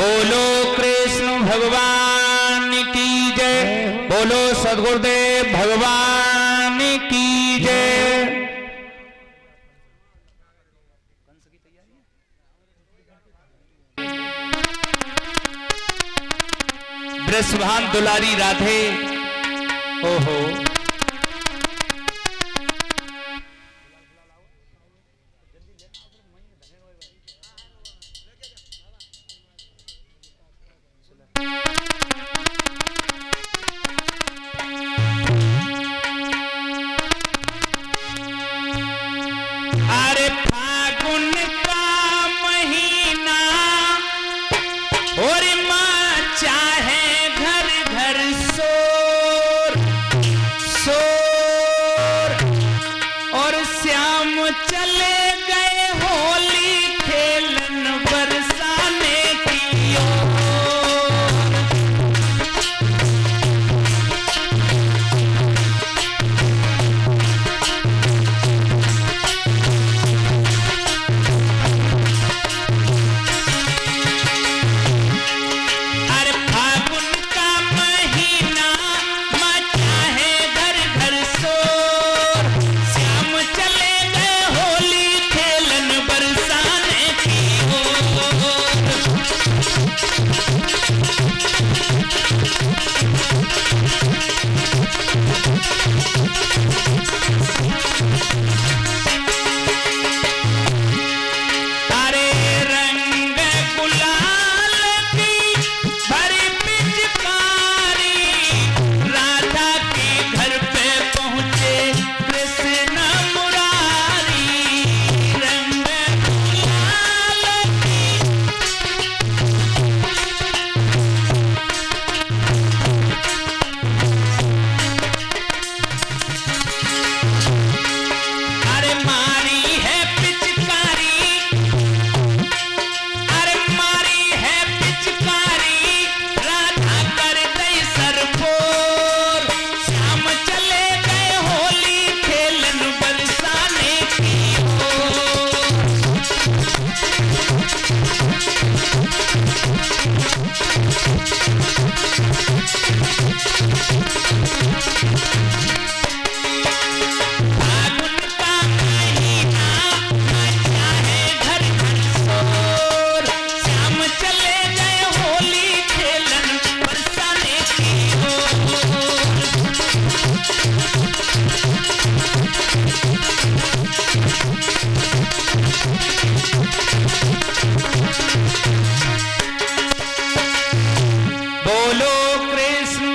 बोलो कृष्ण भगवान की जय, बोलो सद्गुरुदेव भगवान की जय। वृषभान दुलारी राधे, ओहो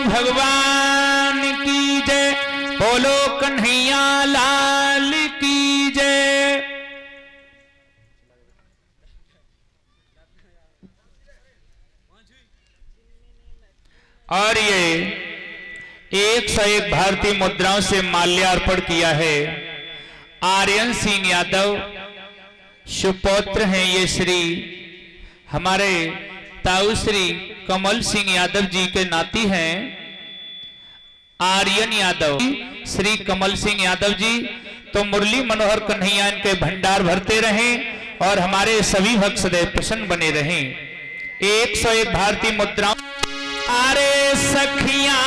भगवान की जय, बोलो कन्हैया लाल की जय। और ये 101 भारतीय मुद्राओं से माल्यार्पण किया है आर्यन सिंह यादव, सुपौत्र हैं ये श्री हमारे ताऊ श्री कमल सिंह यादव जी के नाती हैं आर्यन यादव, श्री कमल सिंह यादव जी। तो मुरली मनोहर कन्हैया इनके भंडार भरते रहें और हमारे सभी भक्त सदैव प्रसन्न बने रहें। 101 भारतीय मुद्राओं। अरे सखियां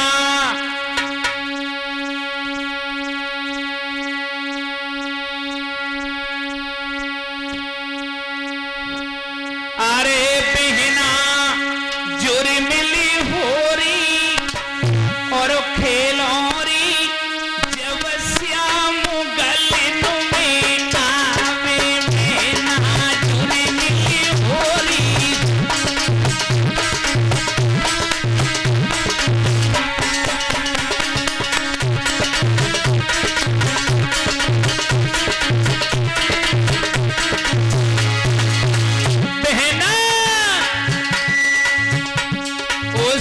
अरे बहना जुर मिली होरी और खेलोरी जब श्याम गलन में कावे बहना जुर मिली होरी।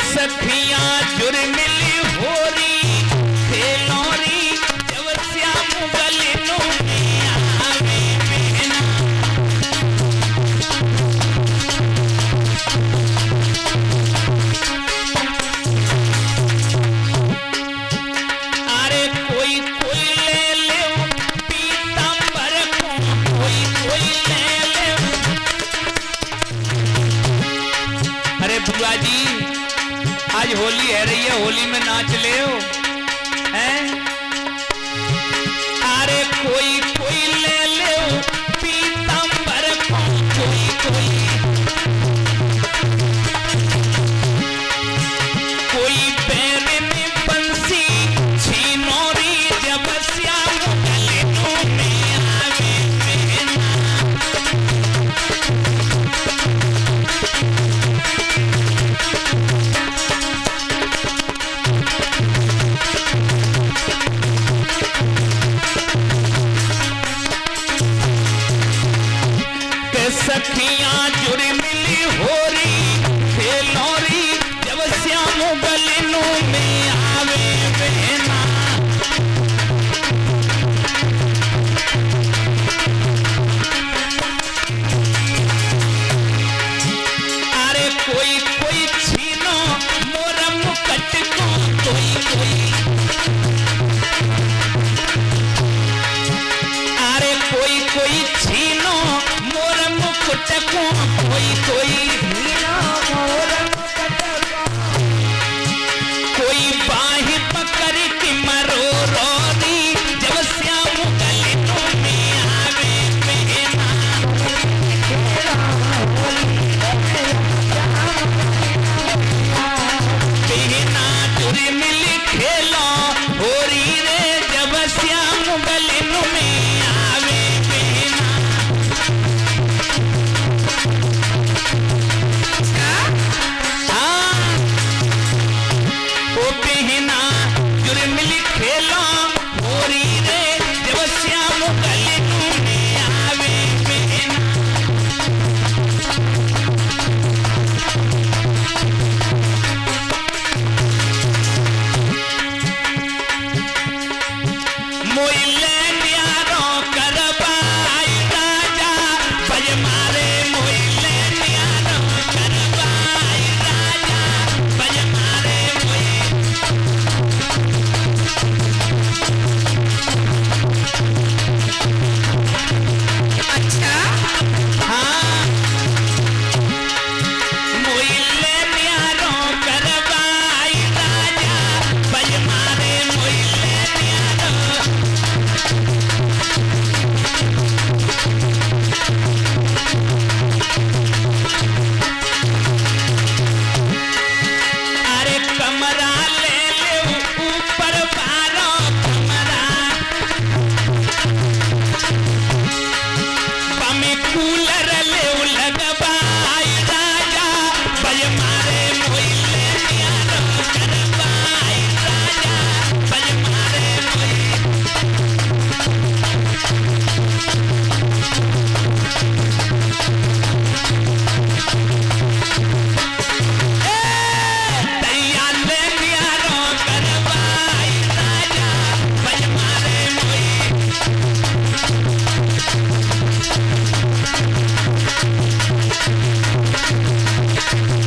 सखियां जुर मिली होरी खेलोरी जब श्याम गलनों में आवे बहना। अरे कोई कोई ले ले पीतांबर को, कोई कोई ले ले। अरे बुआ जी आज होली है रही है, होली में नाच ले हो हैं?